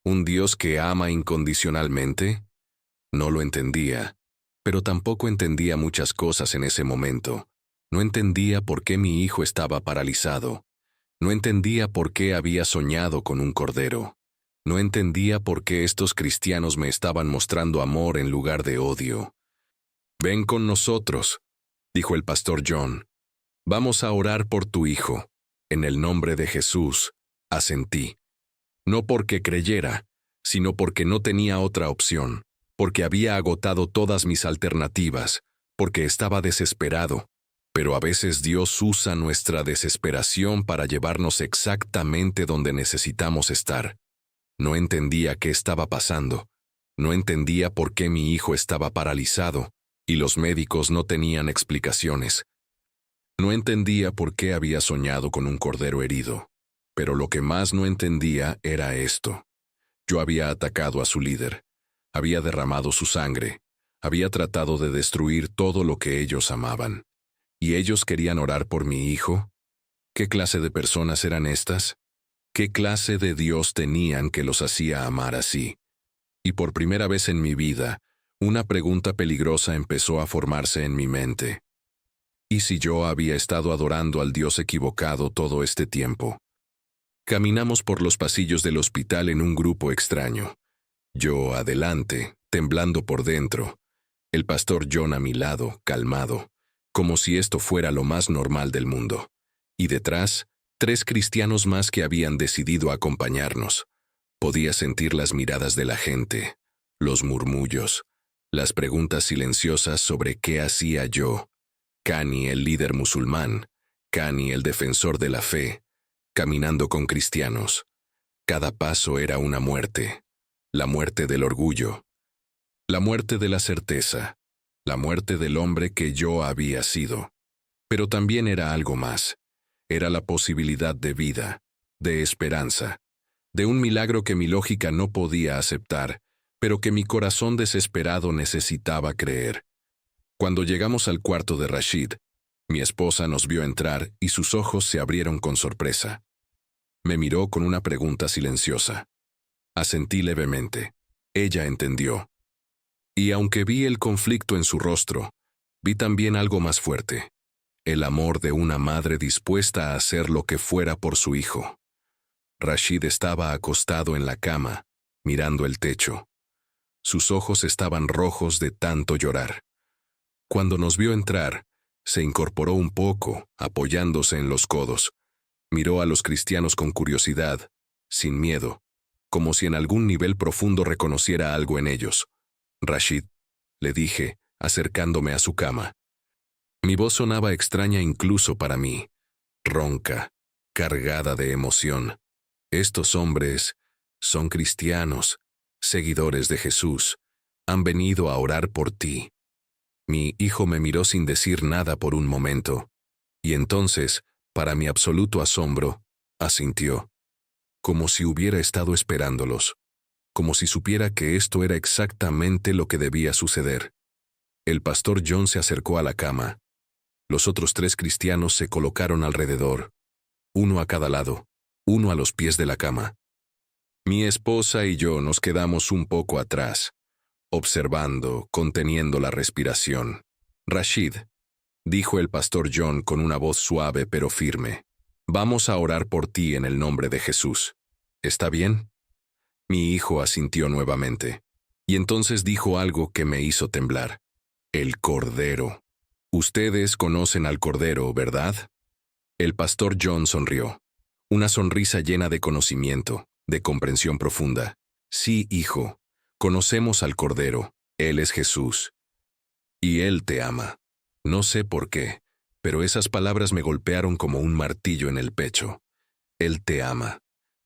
Speaker 2: un Dios que ama incondicionalmente, no lo entendía. Pero tampoco entendía muchas cosas en ese momento. No entendía por qué mi hijo estaba paralizado. No entendía por qué había soñado con un cordero. No entendía por qué estos cristianos me estaban mostrando amor en lugar de odio. «Ven con nosotros», dijo el pastor John. «Vamos a orar por tu hijo. En el nombre de Jesús», asentí. No porque creyera, sino porque no tenía otra opción. Porque había agotado todas mis alternativas, porque estaba desesperado. Pero a veces Dios usa nuestra desesperación para llevarnos exactamente donde necesitamos estar. No entendía qué estaba pasando. No entendía por qué mi hijo estaba paralizado, y los médicos no tenían explicaciones. No entendía por qué había soñado con un cordero herido. Pero lo que más no entendía era esto. Yo había atacado a su líder. Había derramado su sangre, Había tratado de destruir todo lo que ellos amaban. ¿Y ellos querían orar por mi hijo? ¿Qué clase de personas eran estas? ¿Qué clase de Dios tenían que los hacía amar así? Y por primera vez en mi vida, una pregunta peligrosa empezó a formarse en mi mente. ¿Y si yo había estado adorando al Dios equivocado todo este tiempo? Caminamos por los pasillos del hospital en un grupo extraño. Yo adelante, temblando por dentro. El pastor John a mi lado, calmado, como si esto fuera lo más normal del mundo. Y detrás, 3 cristianos más que habían decidido acompañarnos. Podía sentir las miradas de la gente, los murmullos, las preguntas silenciosas sobre qué hacía yo. Kani, el líder musulmán, Kani, el defensor de la fe, caminando con cristianos. Cada paso era una muerte. La muerte del orgullo. La muerte de la certeza. La muerte del hombre que yo había sido. Pero también era algo más. Era la posibilidad de vida, de esperanza, de un milagro que mi lógica no podía aceptar, pero que mi corazón desesperado necesitaba creer. Cuando llegamos al cuarto de Rashid, mi esposa nos vio entrar y sus ojos se abrieron con sorpresa. Me miró con una pregunta silenciosa. Asentí levemente. Ella entendió. Y aunque vi el conflicto en su rostro, vi también algo más fuerte. El amor de una madre dispuesta a hacer lo que fuera por su hijo. Rashid estaba acostado en la cama, mirando el techo. Sus ojos estaban rojos de tanto llorar. Cuando nos vio entrar, se incorporó un poco, apoyándose en los codos. Miró a los cristianos con curiosidad, sin miedo, como si en algún nivel profundo reconociera algo en ellos. Rashid, le dije, acercándome a su cama. Mi voz sonaba extraña incluso para mí, ronca, cargada de emoción. Estos hombres son cristianos, seguidores de Jesús. Han venido a orar por ti. Mi hijo me miró sin decir nada por un momento, y entonces, para mi absoluto asombro, asintió, como si hubiera estado esperándolos, como si supiera que esto era exactamente lo que debía suceder. El pastor John se acercó a la cama. Los otros 3 cristianos se colocaron alrededor, uno a cada lado, uno a los pies de la cama. Mi esposa y yo nos quedamos un poco atrás, observando, conteniendo la respiración. Rashid, dijo el pastor John con una voz suave pero firme, vamos a orar por ti en el nombre de Jesús. ¿Está bien? Mi hijo asintió nuevamente, y entonces dijo algo que me hizo temblar. El Cordero. Ustedes conocen al Cordero, ¿verdad? El pastor John sonrió, una sonrisa llena de conocimiento, de comprensión profunda. Sí, hijo, conocemos al Cordero, Él es Jesús. Y Él te ama. No sé por qué, pero esas palabras me golpearon como un martillo en el pecho. Él te ama.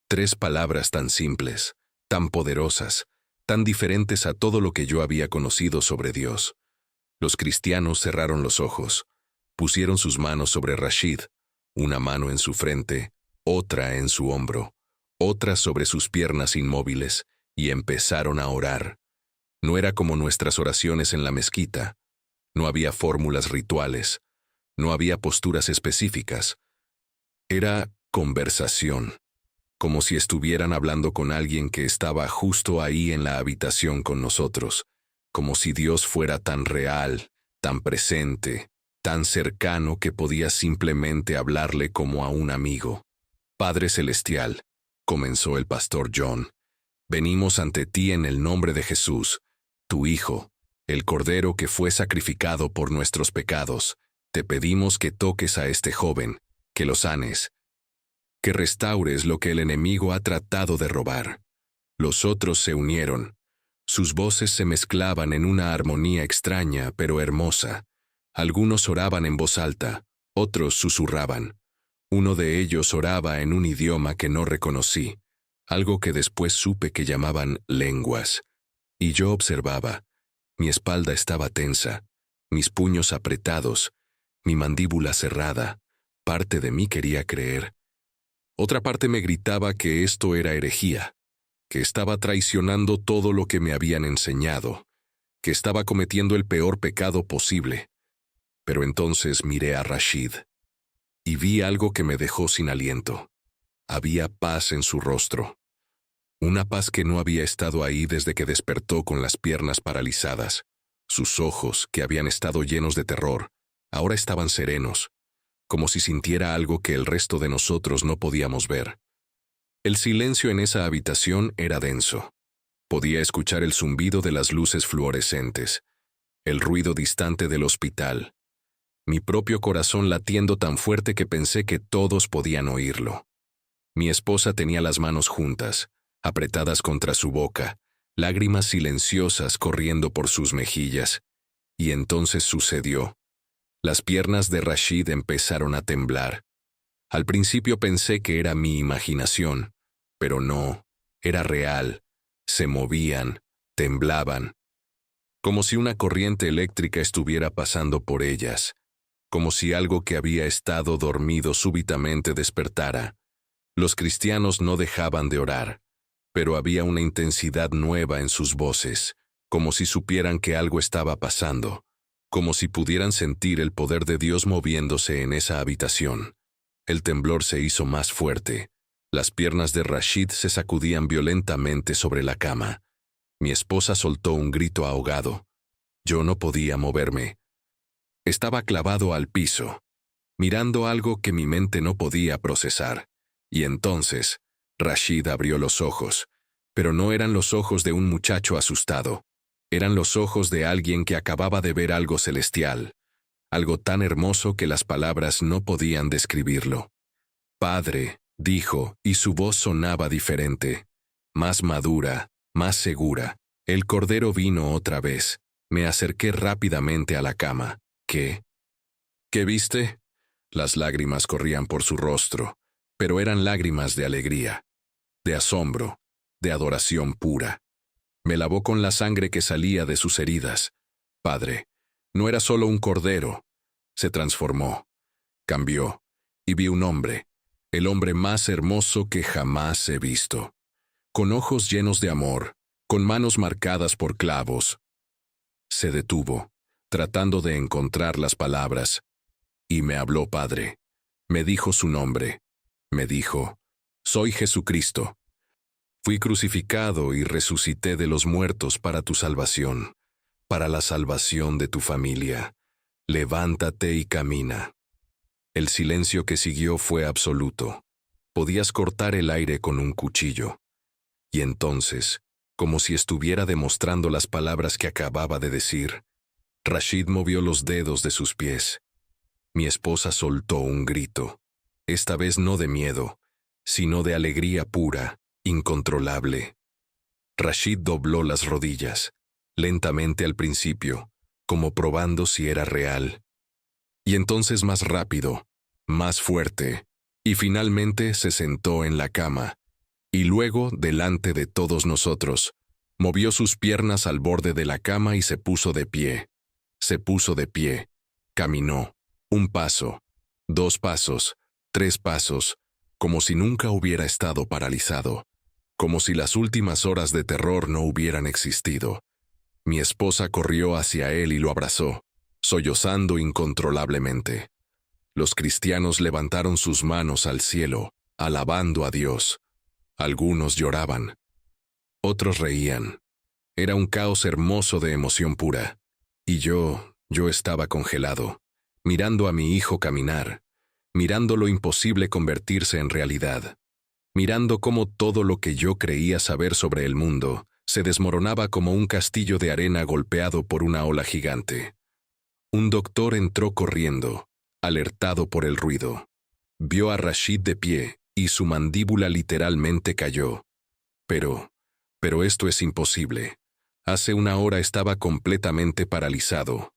Speaker 2: 3 palabras tan simples, tan poderosas, tan diferentes a todo lo que yo había conocido sobre Dios. Los cristianos cerraron los ojos, pusieron sus manos sobre Rashid, una mano en su frente, otra en su hombro, otra sobre sus piernas inmóviles, y empezaron a orar. No era como nuestras oraciones en la mezquita. No había fórmulas rituales, no había posturas específicas. Era conversación, como si estuvieran hablando con alguien que estaba justo ahí en la habitación con nosotros, como si Dios fuera tan real, tan presente, tan cercano que podía simplemente hablarle como a un amigo. Padre Celestial, comenzó el pastor John, venimos ante ti en el nombre de Jesús, tu Hijo, el Cordero que fue sacrificado por nuestros pecados. Te pedimos que toques a este joven, que lo sanes, que restaures lo que el enemigo ha tratado de robar. Los otros se unieron. Sus voces se mezclaban en una armonía extraña pero hermosa. Algunos oraban en voz alta, otros susurraban. Uno de ellos oraba en un idioma que no reconocí, algo que después supe que llamaban lenguas. Y yo observaba. Mi espalda estaba tensa, mis puños apretados, mi mandíbula cerrada. Parte de mí quería creer. Otra parte me gritaba que esto era herejía, que estaba traicionando todo lo que me habían enseñado, que estaba cometiendo el peor pecado posible. Pero entonces miré a Rashid y vi algo que me dejó sin aliento. Había paz en su rostro. Una paz que no había estado ahí desde que despertó con las piernas paralizadas. Sus ojos, que habían estado llenos de terror, ahora estaban serenos, como si sintiera algo que el resto de nosotros no podíamos ver. El silencio en esa habitación era denso. Podía escuchar el zumbido de las luces fluorescentes, el ruido distante del hospital, mi propio corazón latiendo tan fuerte que pensé que todos podían oírlo. Mi esposa tenía las manos juntas, apretadas contra su boca, lágrimas silenciosas corriendo por sus mejillas. Y entonces sucedió. Las piernas de Rashid empezaron a temblar. Al principio pensé que era mi imaginación, pero no, era real. Se movían, temblaban, como si una corriente eléctrica estuviera pasando por ellas, como si algo que había estado dormido súbitamente despertara. Los cristianos no dejaban de orar, pero había una intensidad nueva en sus voces, como si supieran que algo estaba pasando, como si pudieran sentir el poder de Dios moviéndose en esa habitación. El temblor se hizo más fuerte. Las piernas de Rashid se sacudían violentamente sobre la cama. Mi esposa soltó un grito ahogado. Yo no podía moverme. Estaba clavado al piso, mirando algo que mi mente no podía procesar. Y entonces, Rashid abrió los ojos, pero no eran los ojos de un muchacho asustado. Eran los ojos de alguien que acababa de ver algo celestial, algo tan hermoso que las palabras no podían describirlo. Padre, dijo, y su voz sonaba diferente, más madura, más segura. El cordero vino otra vez. Me acerqué rápidamente a la cama. ¿Qué? ¿Qué viste? Las lágrimas corrían por su rostro, pero eran lágrimas de alegría, de asombro, de adoración pura. Me lavó con la sangre que salía de sus heridas. Padre, no era solo un cordero. Se transformó, cambió, y vi un hombre, el hombre más hermoso que jamás he visto, con ojos llenos de amor, con manos marcadas por clavos. Se detuvo, tratando de encontrar las palabras, y me habló, Padre. Me dijo su nombre. Me dijo, soy Jesucristo. Fui crucificado y resucité de los muertos para tu salvación, para la salvación de tu familia. Levántate y camina. El silencio que siguió fue absoluto. Podías cortar el aire con un cuchillo. Y entonces, como si estuviera demostrando las palabras que acababa de decir, Rashid movió los dedos de sus pies. Mi esposa soltó un grito, esta vez no de miedo, sino de alegría pura, incontrolable. Rashid dobló las rodillas, lentamente al principio, como probando si era real. Y entonces más rápido, más fuerte, y finalmente se sentó en la cama, y luego, delante de todos nosotros, movió sus piernas al borde de la cama y se puso de pie. Se puso de pie, caminó, 1 paso, 2 pasos, 3 pasos, como si nunca hubiera estado paralizado, como si las últimas horas de terror no hubieran existido. Mi esposa corrió hacia él y lo abrazó, sollozando incontrolablemente. Los cristianos levantaron sus manos al cielo, alabando a Dios. Algunos lloraban. Otros reían. Era un caos hermoso de emoción pura. Y yo estaba congelado, mirando a mi hijo caminar, mirando lo imposible convertirse en realidad, mirando cómo todo lo que yo creía saber sobre el mundo se desmoronaba como un castillo de arena golpeado por una ola gigante. Un doctor entró corriendo, alertado por el ruido. Vio a Rashid de pie y su mandíbula literalmente cayó. Pero esto es imposible. Hace 1 hora estaba completamente paralizado.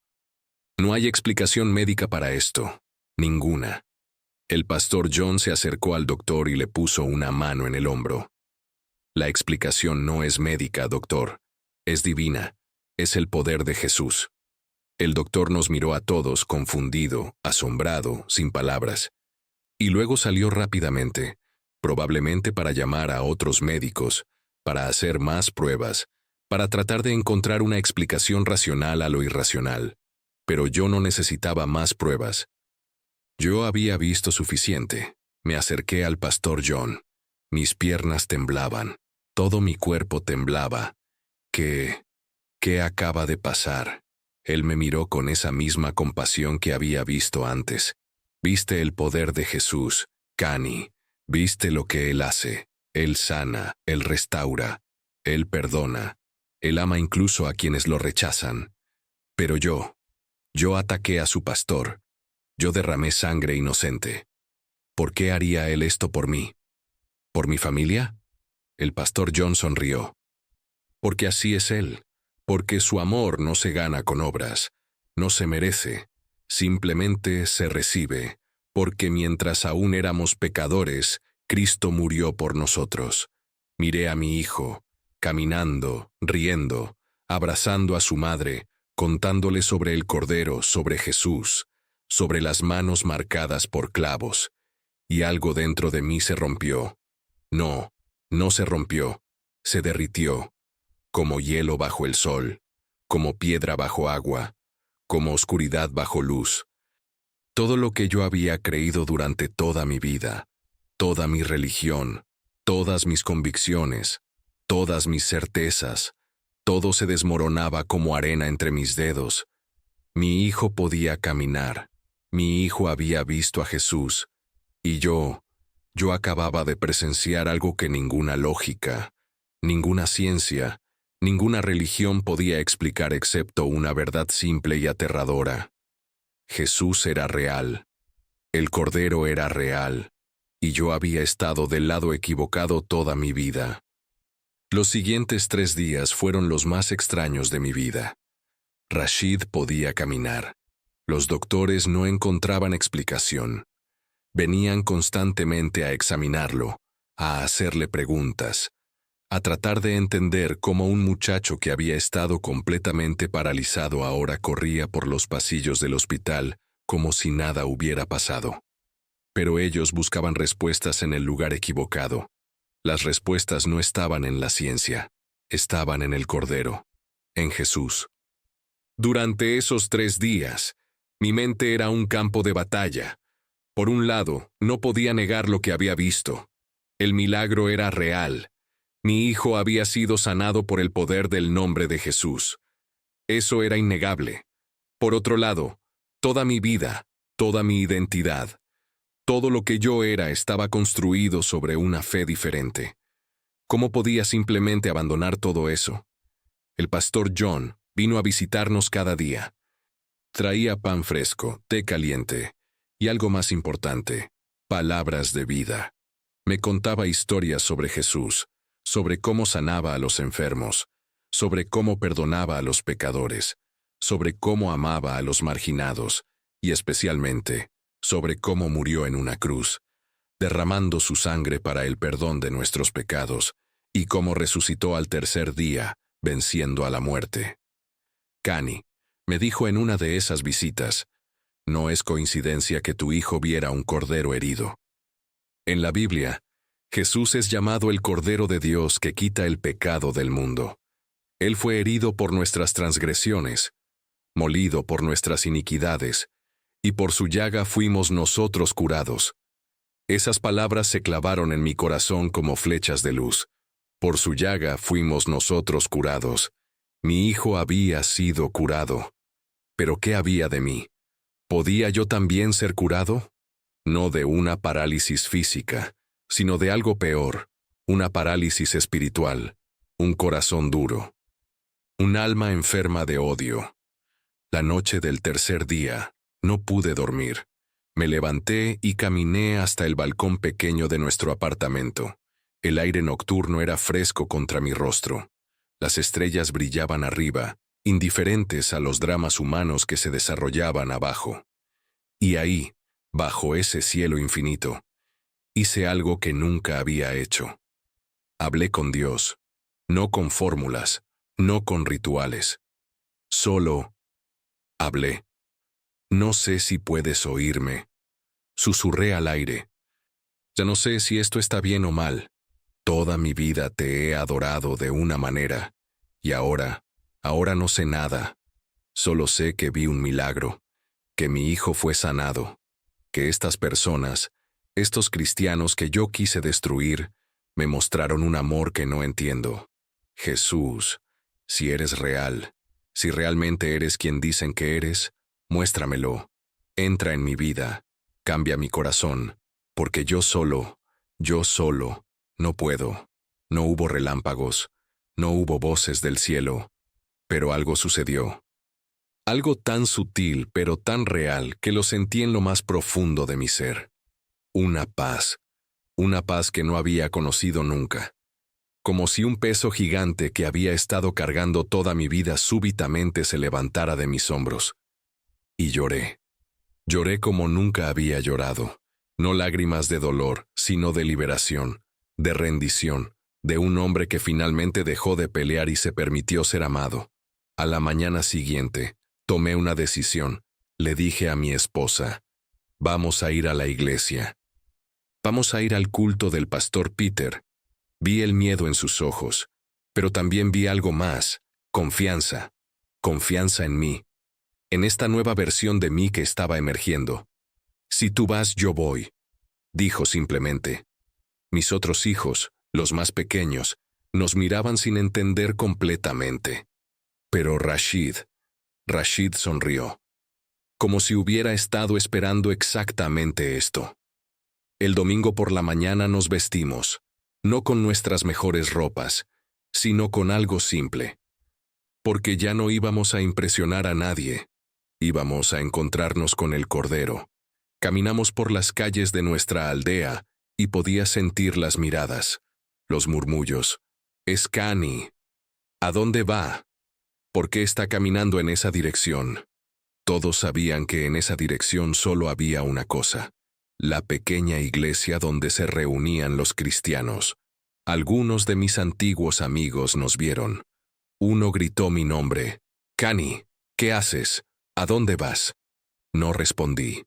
Speaker 2: No hay explicación médica para esto. Ninguna. El pastor John se acercó al doctor y le puso una mano en el hombro. La explicación no es médica, doctor. Es divina. Es el poder de Jesús. El doctor nos miró a todos, confundido, asombrado, sin palabras. Y luego salió rápidamente, probablemente para llamar a otros médicos, para hacer más pruebas, para tratar de encontrar una explicación racional a lo irracional. Pero yo no necesitaba más pruebas. Yo había visto suficiente. Me acerqué al pastor John. Mis piernas temblaban. Todo mi cuerpo temblaba. ¿Qué acaba de pasar? Él me miró con esa misma compasión que había visto antes. ¿Viste el poder de Jesús, Cani? ¿Viste lo que Él hace? Él sana, Él restaura, Él perdona. Él ama incluso a quienes lo rechazan. Pero yo ataqué a su pastor. Yo derramé sangre inocente. ¿Por qué haría Él esto por mí? ¿Por mi familia? El pastor John sonrió. Porque así es Él. Porque su amor no se gana con obras. No se merece. Simplemente se recibe. Porque mientras aún éramos pecadores, Cristo murió por nosotros. Miré a mi hijo, caminando, riendo, abrazando a su madre, contándole sobre el Cordero, sobre Jesús, sobre las manos marcadas por clavos. Y algo dentro de mí se rompió. No se rompió, se derritió, como hielo bajo el sol, como piedra bajo agua, como oscuridad bajo luz. Todo lo que yo había creído durante toda mi vida, toda mi religión, todas mis convicciones, todas mis certezas, todo se desmoronaba como arena entre mis dedos. Mi hijo podía caminar, mi hijo había visto a Jesús, y yo acababa de presenciar algo que ninguna lógica, ninguna ciencia, ninguna religión podía explicar excepto una verdad simple y aterradora. Jesús era real, el Cordero era real, y yo había estado del lado equivocado toda mi vida. Los siguientes 3 días fueron los más extraños de mi vida. Rashid podía caminar. Los doctores no encontraban explicación. Venían constantemente a examinarlo, a hacerle preguntas, a tratar de entender cómo un muchacho que había estado completamente paralizado ahora corría por los pasillos del hospital como si nada hubiera pasado. Pero ellos buscaban respuestas en el lugar equivocado. Las respuestas no estaban en la ciencia, estaban en el Cordero, en Jesús. Durante esos 3 días, mi mente era un campo de batalla. Por un lado, no podía negar lo que había visto. El milagro era real. Mi hijo había sido sanado por el poder del nombre de Jesús. Eso era innegable. Por otro lado, toda mi vida, toda mi identidad, todo lo que yo era estaba construido sobre una fe diferente. ¿Cómo podía simplemente abandonar todo eso? El pastor John vino a visitarnos cada día. Traía pan fresco, té caliente y algo más importante, palabras de vida. Me contaba historias sobre Jesús, sobre cómo sanaba a los enfermos, sobre cómo perdonaba a los pecadores, sobre cómo amaba a los marginados y especialmente sobre cómo murió en una cruz, derramando su sangre para el perdón de nuestros pecados y cómo resucitó al 3er día, venciendo a la muerte. Cani, me dijo en una de esas visitas, no es coincidencia que tu hijo viera un cordero herido. En la Biblia, Jesús es llamado el Cordero de Dios que quita el pecado del mundo. Él fue herido por nuestras transgresiones, molido por nuestras iniquidades, y por su llaga fuimos nosotros curados. Esas palabras se clavaron en mi corazón como flechas de luz. Por su llaga fuimos nosotros curados. Mi hijo había sido curado. ¿Pero qué había de mí? ¿Podía yo también ser curado? No de una parálisis física, sino de algo peor, una parálisis espiritual, un corazón duro, un alma enferma de odio. La noche del 3er día, no pude dormir. Me levanté y caminé hasta el balcón pequeño de nuestro apartamento. El aire nocturno era fresco contra mi rostro. Las estrellas brillaban arriba, indiferentes a los dramas humanos que se desarrollaban abajo. Y ahí, bajo ese cielo infinito, hice algo que nunca había hecho. Hablé con Dios, no con fórmulas, no con rituales. Solo hablé. No sé si puedes oírme. Susurré al aire. Ya no sé si esto está bien o mal. Toda mi vida te he adorado de una manera, Y ahora no sé nada. Solo sé que vi un milagro, que mi hijo fue sanado, que estas personas, estos cristianos que yo quise destruir, me mostraron un amor que no entiendo. Jesús, si eres real, si realmente eres quien dicen que eres, muéstramelo. Entra en mi vida, cambia mi corazón, porque yo solo, no puedo. No hubo relámpagos, no hubo voces del cielo, pero algo sucedió. Algo tan sutil pero tan real que lo sentí en lo más profundo de mi ser. Una paz que no había conocido nunca. Como si un peso gigante que había estado cargando toda mi vida súbitamente se levantara de mis hombros. Y lloré. Lloré como nunca había llorado. No lágrimas de dolor, sino de liberación, de rendición, de un hombre que finalmente dejó de pelear y se permitió ser amado. A la mañana siguiente, tomé una decisión. Le dije a mi esposa, vamos a ir a la iglesia. Vamos a ir al culto del pastor Peter. Vi el miedo en sus ojos, pero también vi algo más, confianza en mí, en esta nueva versión de mí que estaba emergiendo. Si tú vas, yo voy, dijo simplemente. Mis otros hijos, los más pequeños, nos miraban sin entender completamente. Pero Rashid sonrió, como si hubiera estado esperando exactamente esto. El domingo por la mañana nos vestimos, no con nuestras mejores ropas, sino con algo simple. Porque ya no íbamos a impresionar a nadie, íbamos a encontrarnos con el Cordero. Caminamos por las calles de nuestra aldea y podía sentir las miradas, los murmullos. Es Cani. ¿A dónde va? ¿Por qué está caminando en esa dirección? Todos sabían que en esa dirección solo había una cosa: la pequeña iglesia donde se reunían los cristianos. Algunos de mis antiguos amigos nos vieron. Uno gritó mi nombre. Cani, ¿qué haces? ¿A dónde vas? No respondí.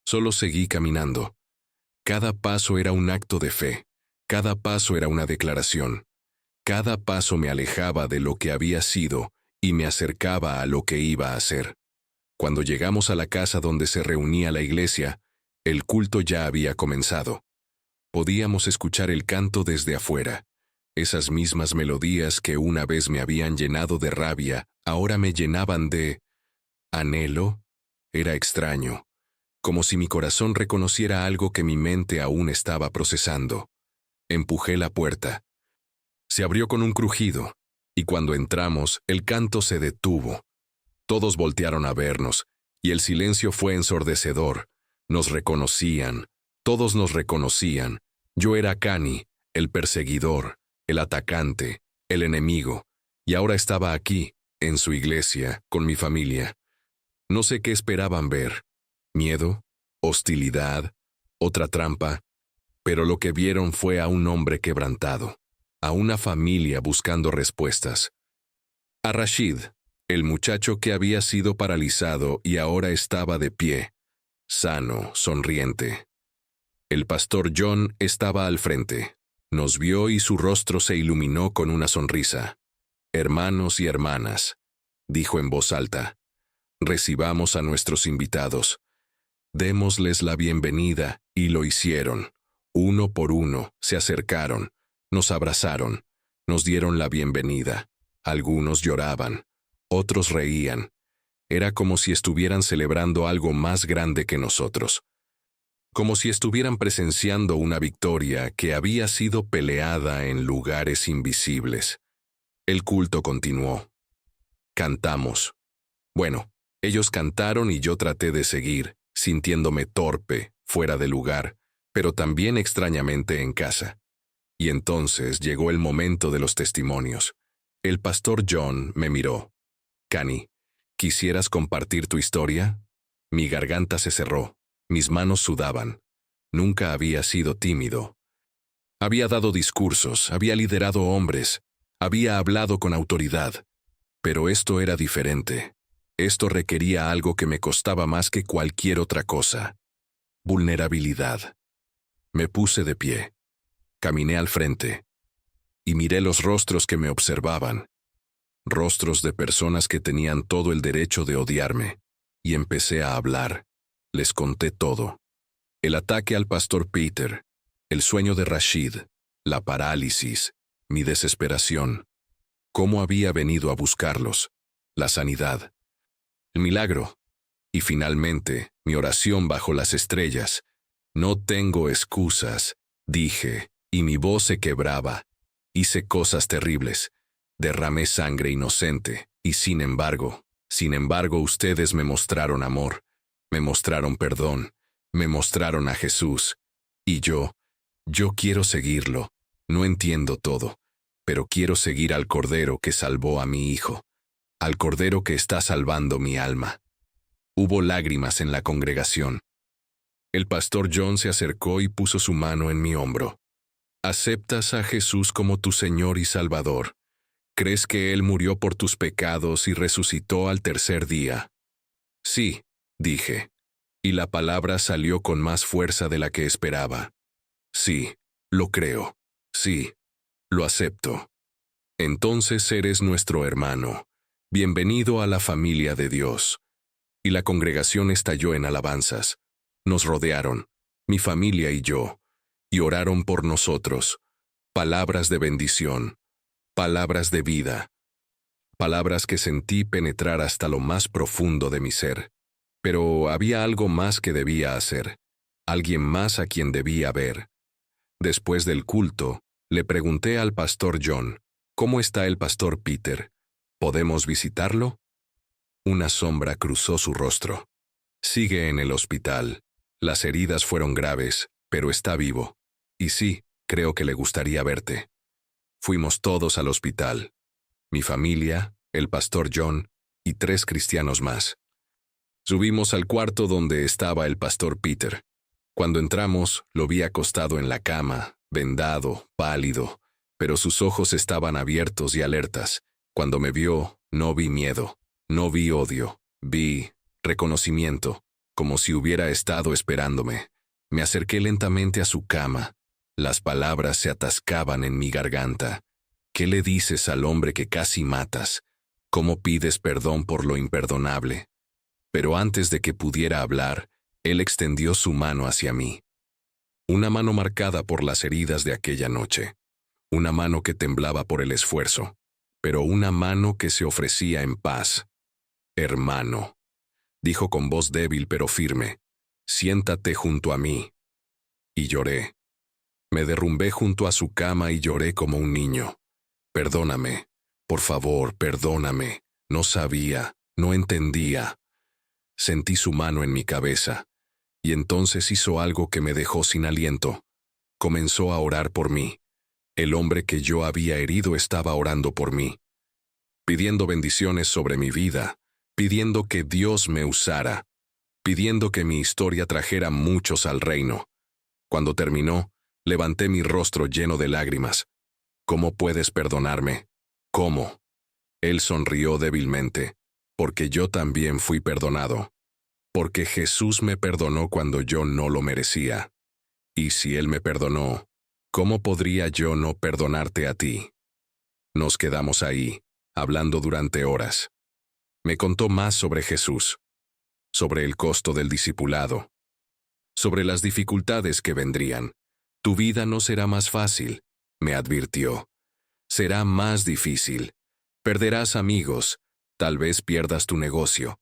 Speaker 2: Solo seguí caminando. Cada paso era un acto de fe. Cada paso era una declaración. Cada paso me alejaba de lo que había sido y me acercaba a lo que iba a ser. Cuando llegamos a la casa donde se reunía la iglesia, el culto ya había comenzado. Podíamos escuchar el canto desde afuera. Esas mismas melodías que una vez me habían llenado de rabia, ahora me llenaban de anhelo. Era extraño, como si mi corazón reconociera algo que mi mente aún estaba procesando. Empujé la puerta. Se abrió con un crujido, y cuando entramos, el canto se detuvo. Todos voltearon a vernos, y el silencio fue ensordecedor. Nos reconocían, todos nos reconocían. Yo era Cani, el perseguidor, el atacante, el enemigo, y ahora estaba aquí, en su iglesia, con mi familia. No sé qué esperaban ver. Miedo, hostilidad, otra trampa, pero lo que vieron fue a un hombre quebrantado, a una familia buscando respuestas. A Rashid, el muchacho que había sido paralizado y ahora estaba de pie, sano, sonriente. El pastor John estaba al frente. Nos vio y su rostro se iluminó con una sonrisa. Hermanos y hermanas, dijo en voz alta, recibamos a nuestros invitados. Démosles la bienvenida, y lo hicieron. Uno por uno, se acercaron, nos abrazaron, nos dieron la bienvenida. Algunos lloraban, otros reían. Era como si estuvieran celebrando algo más grande que nosotros. Como si estuvieran presenciando una victoria que había sido peleada en lugares invisibles. El culto continuó. Cantamos. Bueno, ellos cantaron y yo traté de seguir, sintiéndome torpe, fuera de lugar, pero también extrañamente en casa. Y entonces llegó el momento de los testimonios. El pastor John me miró. Cani, ¿quisieras compartir tu historia? Mi garganta se cerró, mis manos sudaban. Nunca había sido tímido. Había dado discursos, había liderado hombres, había hablado con autoridad. Pero esto era diferente. Esto requería algo que me costaba más que cualquier otra cosa. Vulnerabilidad. Me puse de pie. Caminé al frente. Y miré los rostros que me observaban. rostros de personas que tenían todo el derecho de odiarme, y empecé a hablar. Les conté todo. El ataque al pastor Peter, el sueño de Rashid, la parálisis, mi desesperación, cómo había venido a buscarlos, la sanidad, el milagro, y finalmente mi oración bajo las estrellas. No tengo excusas, dije, y mi voz se quebraba. Hice cosas terribles, derramé sangre inocente, y sin embargo, ustedes me mostraron amor, me mostraron perdón, me mostraron a Jesús, y yo quiero seguirlo. No entiendo todo, pero quiero seguir al Cordero que salvó a mi hijo, al Cordero que está salvando mi alma. Hubo lágrimas en la congregación. El pastor John se acercó y puso su mano en mi hombro. ¿Aceptas a Jesús como tu Señor y Salvador? ¿Crees que Él murió por tus pecados y resucitó al tercer día? Sí, dije. Y la palabra salió con más fuerza de la que esperaba. Sí, lo creo. Sí, lo acepto. Entonces eres nuestro hermano. Bienvenido a la familia de Dios. Y la congregación estalló en alabanzas. Nos rodearon, mi familia y yo, y oraron por nosotros. Palabras de bendición, palabras de vida, palabras que sentí penetrar hasta lo más profundo de mi ser. Pero había algo más que debía hacer, alguien más a quien debía ver. Después del culto, le pregunté al pastor John, ¿cómo está el pastor Peter? ¿Podemos visitarlo? Una sombra cruzó su rostro. Sigue en el hospital. Las heridas fueron graves, pero está vivo. Y sí, creo que le gustaría verte. Fuimos todos al hospital. Mi familia, el pastor John y 3 cristianos más. Subimos al cuarto donde estaba el pastor Peter. Cuando entramos, lo vi acostado en la cama, vendado, pálido, pero sus ojos estaban abiertos y alertas. Cuando me vio, no vi miedo, no vi odio, vi reconocimiento, como si hubiera estado esperándome. Me acerqué lentamente a su cama. Las palabras se atascaban en mi garganta. ¿Qué le dices al hombre que casi matas? ¿Cómo pides perdón por lo imperdonable? Pero antes de que pudiera hablar, él extendió su mano hacia mí. Una mano marcada por las heridas de aquella noche. Una mano que temblaba por el esfuerzo, pero una mano que se ofrecía en paz. Hermano, dijo con voz débil pero firme, siéntate junto a mí. Y lloré. Me derrumbé junto a su cama y lloré como un niño. Perdóname, por favor, perdóname. No sabía, no entendía. Sentí su mano en mi cabeza, y entonces hizo algo que me dejó sin aliento. Comenzó a orar por mí. El hombre que yo había herido estaba orando por mí, pidiendo bendiciones sobre mi vida, pidiendo que Dios me usara, pidiendo que mi historia trajera muchos al reino. Cuando terminó, levanté mi rostro lleno de lágrimas. ¿Cómo puedes perdonarme? ¿Cómo? Él sonrió débilmente, porque yo también fui perdonado. Porque Jesús me perdonó cuando yo no lo merecía. Y si Él me perdonó, ¿cómo podría yo no perdonarte a ti? Nos quedamos ahí, hablando durante horas. Me contó más sobre Jesús, sobre el costo del discipulado, sobre las dificultades que vendrían. Tu vida no será más fácil, me advirtió. Será más difícil. Perderás amigos, tal vez pierdas tu negocio.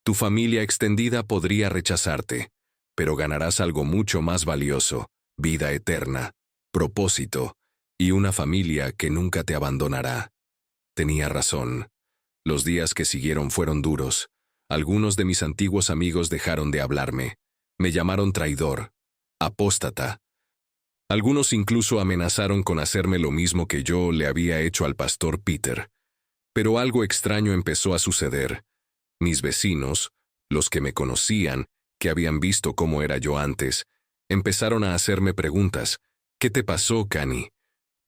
Speaker 2: Tu familia extendida podría rechazarte, pero ganarás algo mucho más valioso, vida eterna, propósito, y una familia que nunca te abandonará. Tenía razón. Los días que siguieron fueron duros. Algunos de mis antiguos amigos dejaron de hablarme. Me llamaron traidor, apóstata. Algunos incluso amenazaron con hacerme lo mismo que yo le había hecho al pastor Peter. Pero algo extraño empezó a suceder. Mis vecinos, los que me conocían, que habían visto cómo era yo antes, empezaron a hacerme preguntas. ¿Qué te pasó, Cani?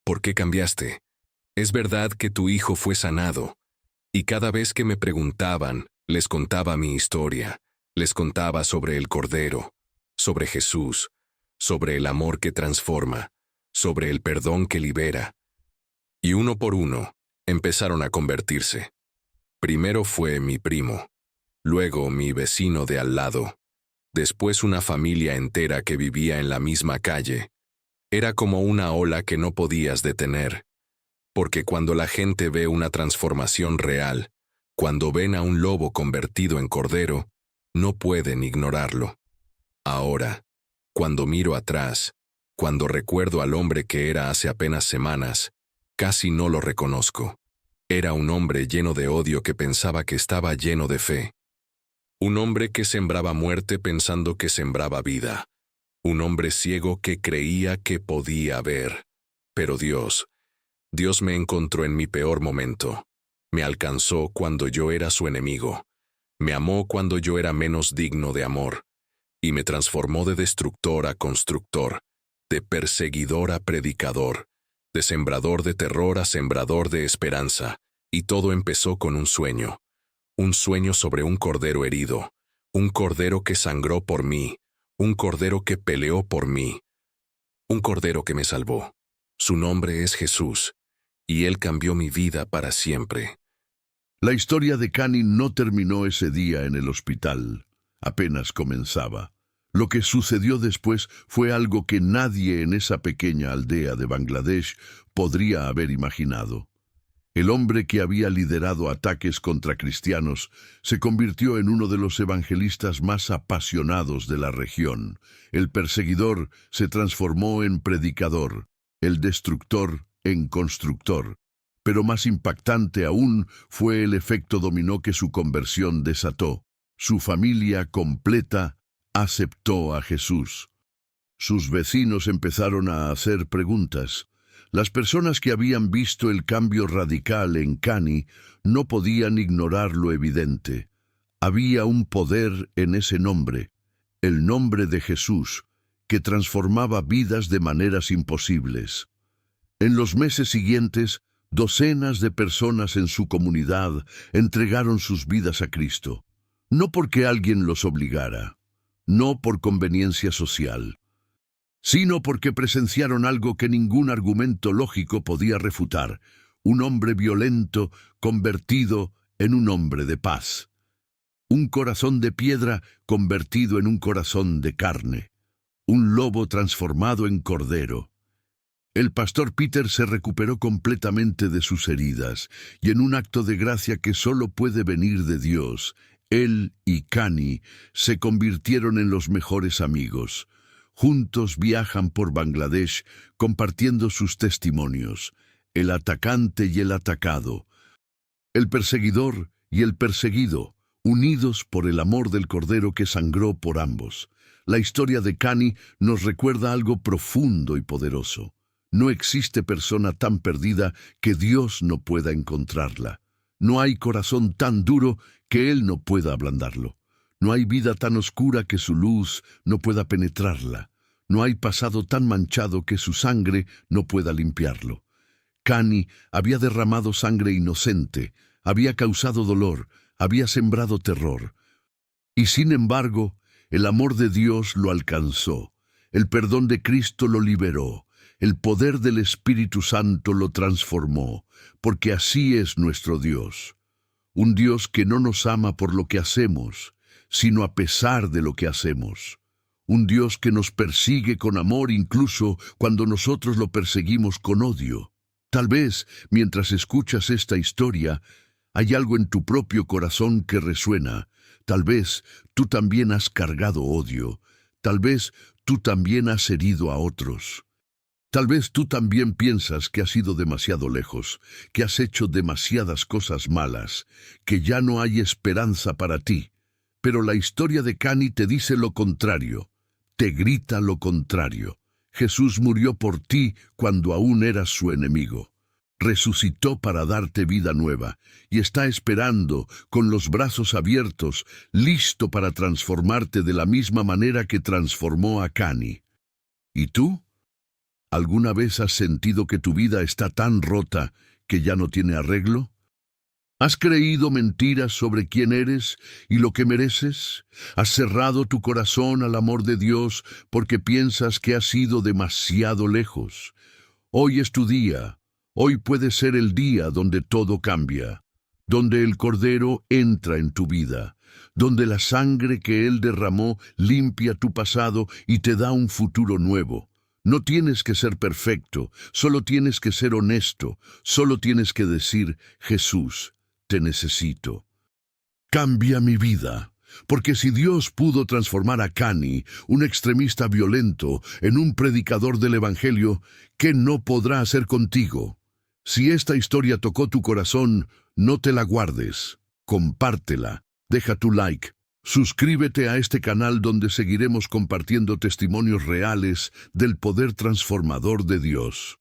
Speaker 2: ¿Por qué cambiaste? ¿Es verdad que tu hijo fue sanado? Y cada vez que me preguntaban, les contaba mi historia, les contaba sobre el Cordero, sobre Jesús, sobre el amor que transforma, sobre el perdón que libera. Y uno por uno, empezaron a convertirse. Primero fue mi primo, luego mi vecino de al lado, después una familia entera que vivía en la misma calle. Era como una ola que no podías detener, porque cuando la gente ve una transformación real, cuando ven a un lobo convertido en cordero, no pueden ignorarlo. Ahora, cuando miro atrás, cuando recuerdo al hombre que era hace apenas semanas, casi no lo reconozco. Era un hombre lleno de odio que pensaba que estaba lleno de fe. Un hombre que sembraba muerte pensando que sembraba vida. Un hombre ciego que creía que podía ver. Pero Dios me encontró en mi peor momento. Me alcanzó cuando yo era su enemigo. Me amó cuando yo era menos digno de amor. Y me transformó de destructor a constructor, de perseguidor a predicador, de sembrador de terror a sembrador de esperanza. Y todo empezó con un sueño sobre un cordero herido, un cordero que sangró por mí, un cordero que peleó por mí, un cordero que me salvó. Su nombre es Jesús, y Él cambió mi vida para siempre.
Speaker 1: La historia de Cani no terminó ese día en el hospital, apenas comenzaba. Lo que sucedió después fue algo que nadie en esa pequeña aldea de Bangladesh podría haber imaginado. El hombre que había liderado ataques contra cristianos se convirtió en uno de los evangelistas más apasionados de la región. El perseguidor se transformó en predicador, el destructor en constructor. Pero más impactante aún fue el efecto dominó que su conversión desató. Su familia completa aceptó a Jesús. Sus vecinos empezaron a hacer preguntas. Las personas que habían visto el cambio radical en Cani no podían ignorar lo evidente. Había un poder en ese nombre, el nombre de Jesús, que transformaba vidas de maneras imposibles. En los meses siguientes, docenas de personas en su comunidad entregaron sus vidas a Cristo, no porque alguien los obligara, no por conveniencia social, sino porque presenciaron algo que ningún argumento lógico podía refutar: un hombre violento convertido en un hombre de paz, un corazón de piedra convertido en un corazón de carne, un lobo transformado en cordero. El pastor Peter se recuperó completamente de sus heridas, y en un acto de gracia que solo puede venir de Dios, él y Cani se convirtieron en los mejores amigos. Juntos viajan por Bangladesh compartiendo sus testimonios, el atacante y el atacado, el perseguidor y el perseguido, unidos por el amor del Cordero que sangró por ambos. La historia de Cani nos recuerda algo profundo y poderoso. No existe persona tan perdida que Dios no pueda encontrarla. No hay corazón tan duro que Él no pueda ablandarlo. No hay vida tan oscura que su luz no pueda penetrarla. No hay pasado tan manchado que su sangre no pueda limpiarlo. Cani había derramado sangre inocente, había causado dolor, había sembrado terror. Y sin embargo, el amor de Dios lo alcanzó, el perdón de Cristo lo liberó, el poder del Espíritu Santo lo transformó, porque así es nuestro Dios. Un Dios que no nos ama por lo que hacemos, sino a pesar de lo que hacemos. Un Dios que nos persigue con amor incluso cuando nosotros lo perseguimos con odio. Tal vez, mientras escuchas esta historia, hay algo en tu propio corazón que resuena. Tal vez tú también has cargado odio. Tal vez tú también has herido a otros. Tal vez tú también piensas que has ido demasiado lejos, que has hecho demasiadas cosas malas, que ya no hay esperanza para ti. Pero la historia de Cani te dice lo contrario, te grita lo contrario. Jesús murió por ti cuando aún eras su enemigo. Resucitó para darte vida nueva y está esperando con los brazos abiertos, listo para transformarte de la misma manera que transformó a Cani. ¿Y tú? ¿Alguna vez has sentido que tu vida está tan rota que ya no tiene arreglo? ¿Has creído mentiras sobre quién eres y lo que mereces? ¿Has cerrado tu corazón al amor de Dios porque piensas que has ido demasiado lejos? Hoy es tu día. Hoy puede ser el día donde todo cambia, donde el Cordero entra en tu vida, donde la sangre que Él derramó limpia tu pasado y te da un futuro nuevo. No tienes que ser perfecto, solo tienes que ser honesto, solo tienes que decir, Jesús, te necesito. Cambia mi vida. Porque si Dios pudo transformar a Cani, un extremista violento, en un predicador del Evangelio, ¿qué no podrá hacer contigo? Si esta historia tocó tu corazón, no te la guardes. Compártela, deja tu like, suscríbete a este canal donde seguiremos compartiendo testimonios reales del poder transformador de Dios.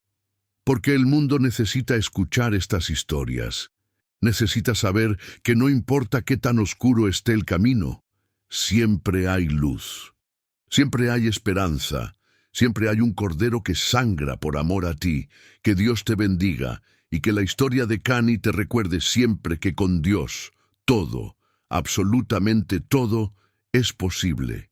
Speaker 1: Porque el mundo necesita escuchar estas historias. Necesita saber que no importa qué tan oscuro esté el camino, siempre hay luz, siempre hay esperanza, siempre hay un Cordero que sangra por amor a ti. Que Dios te bendiga y que la historia de Cani te recuerde siempre que con Dios todo, absolutamente todo, es posible.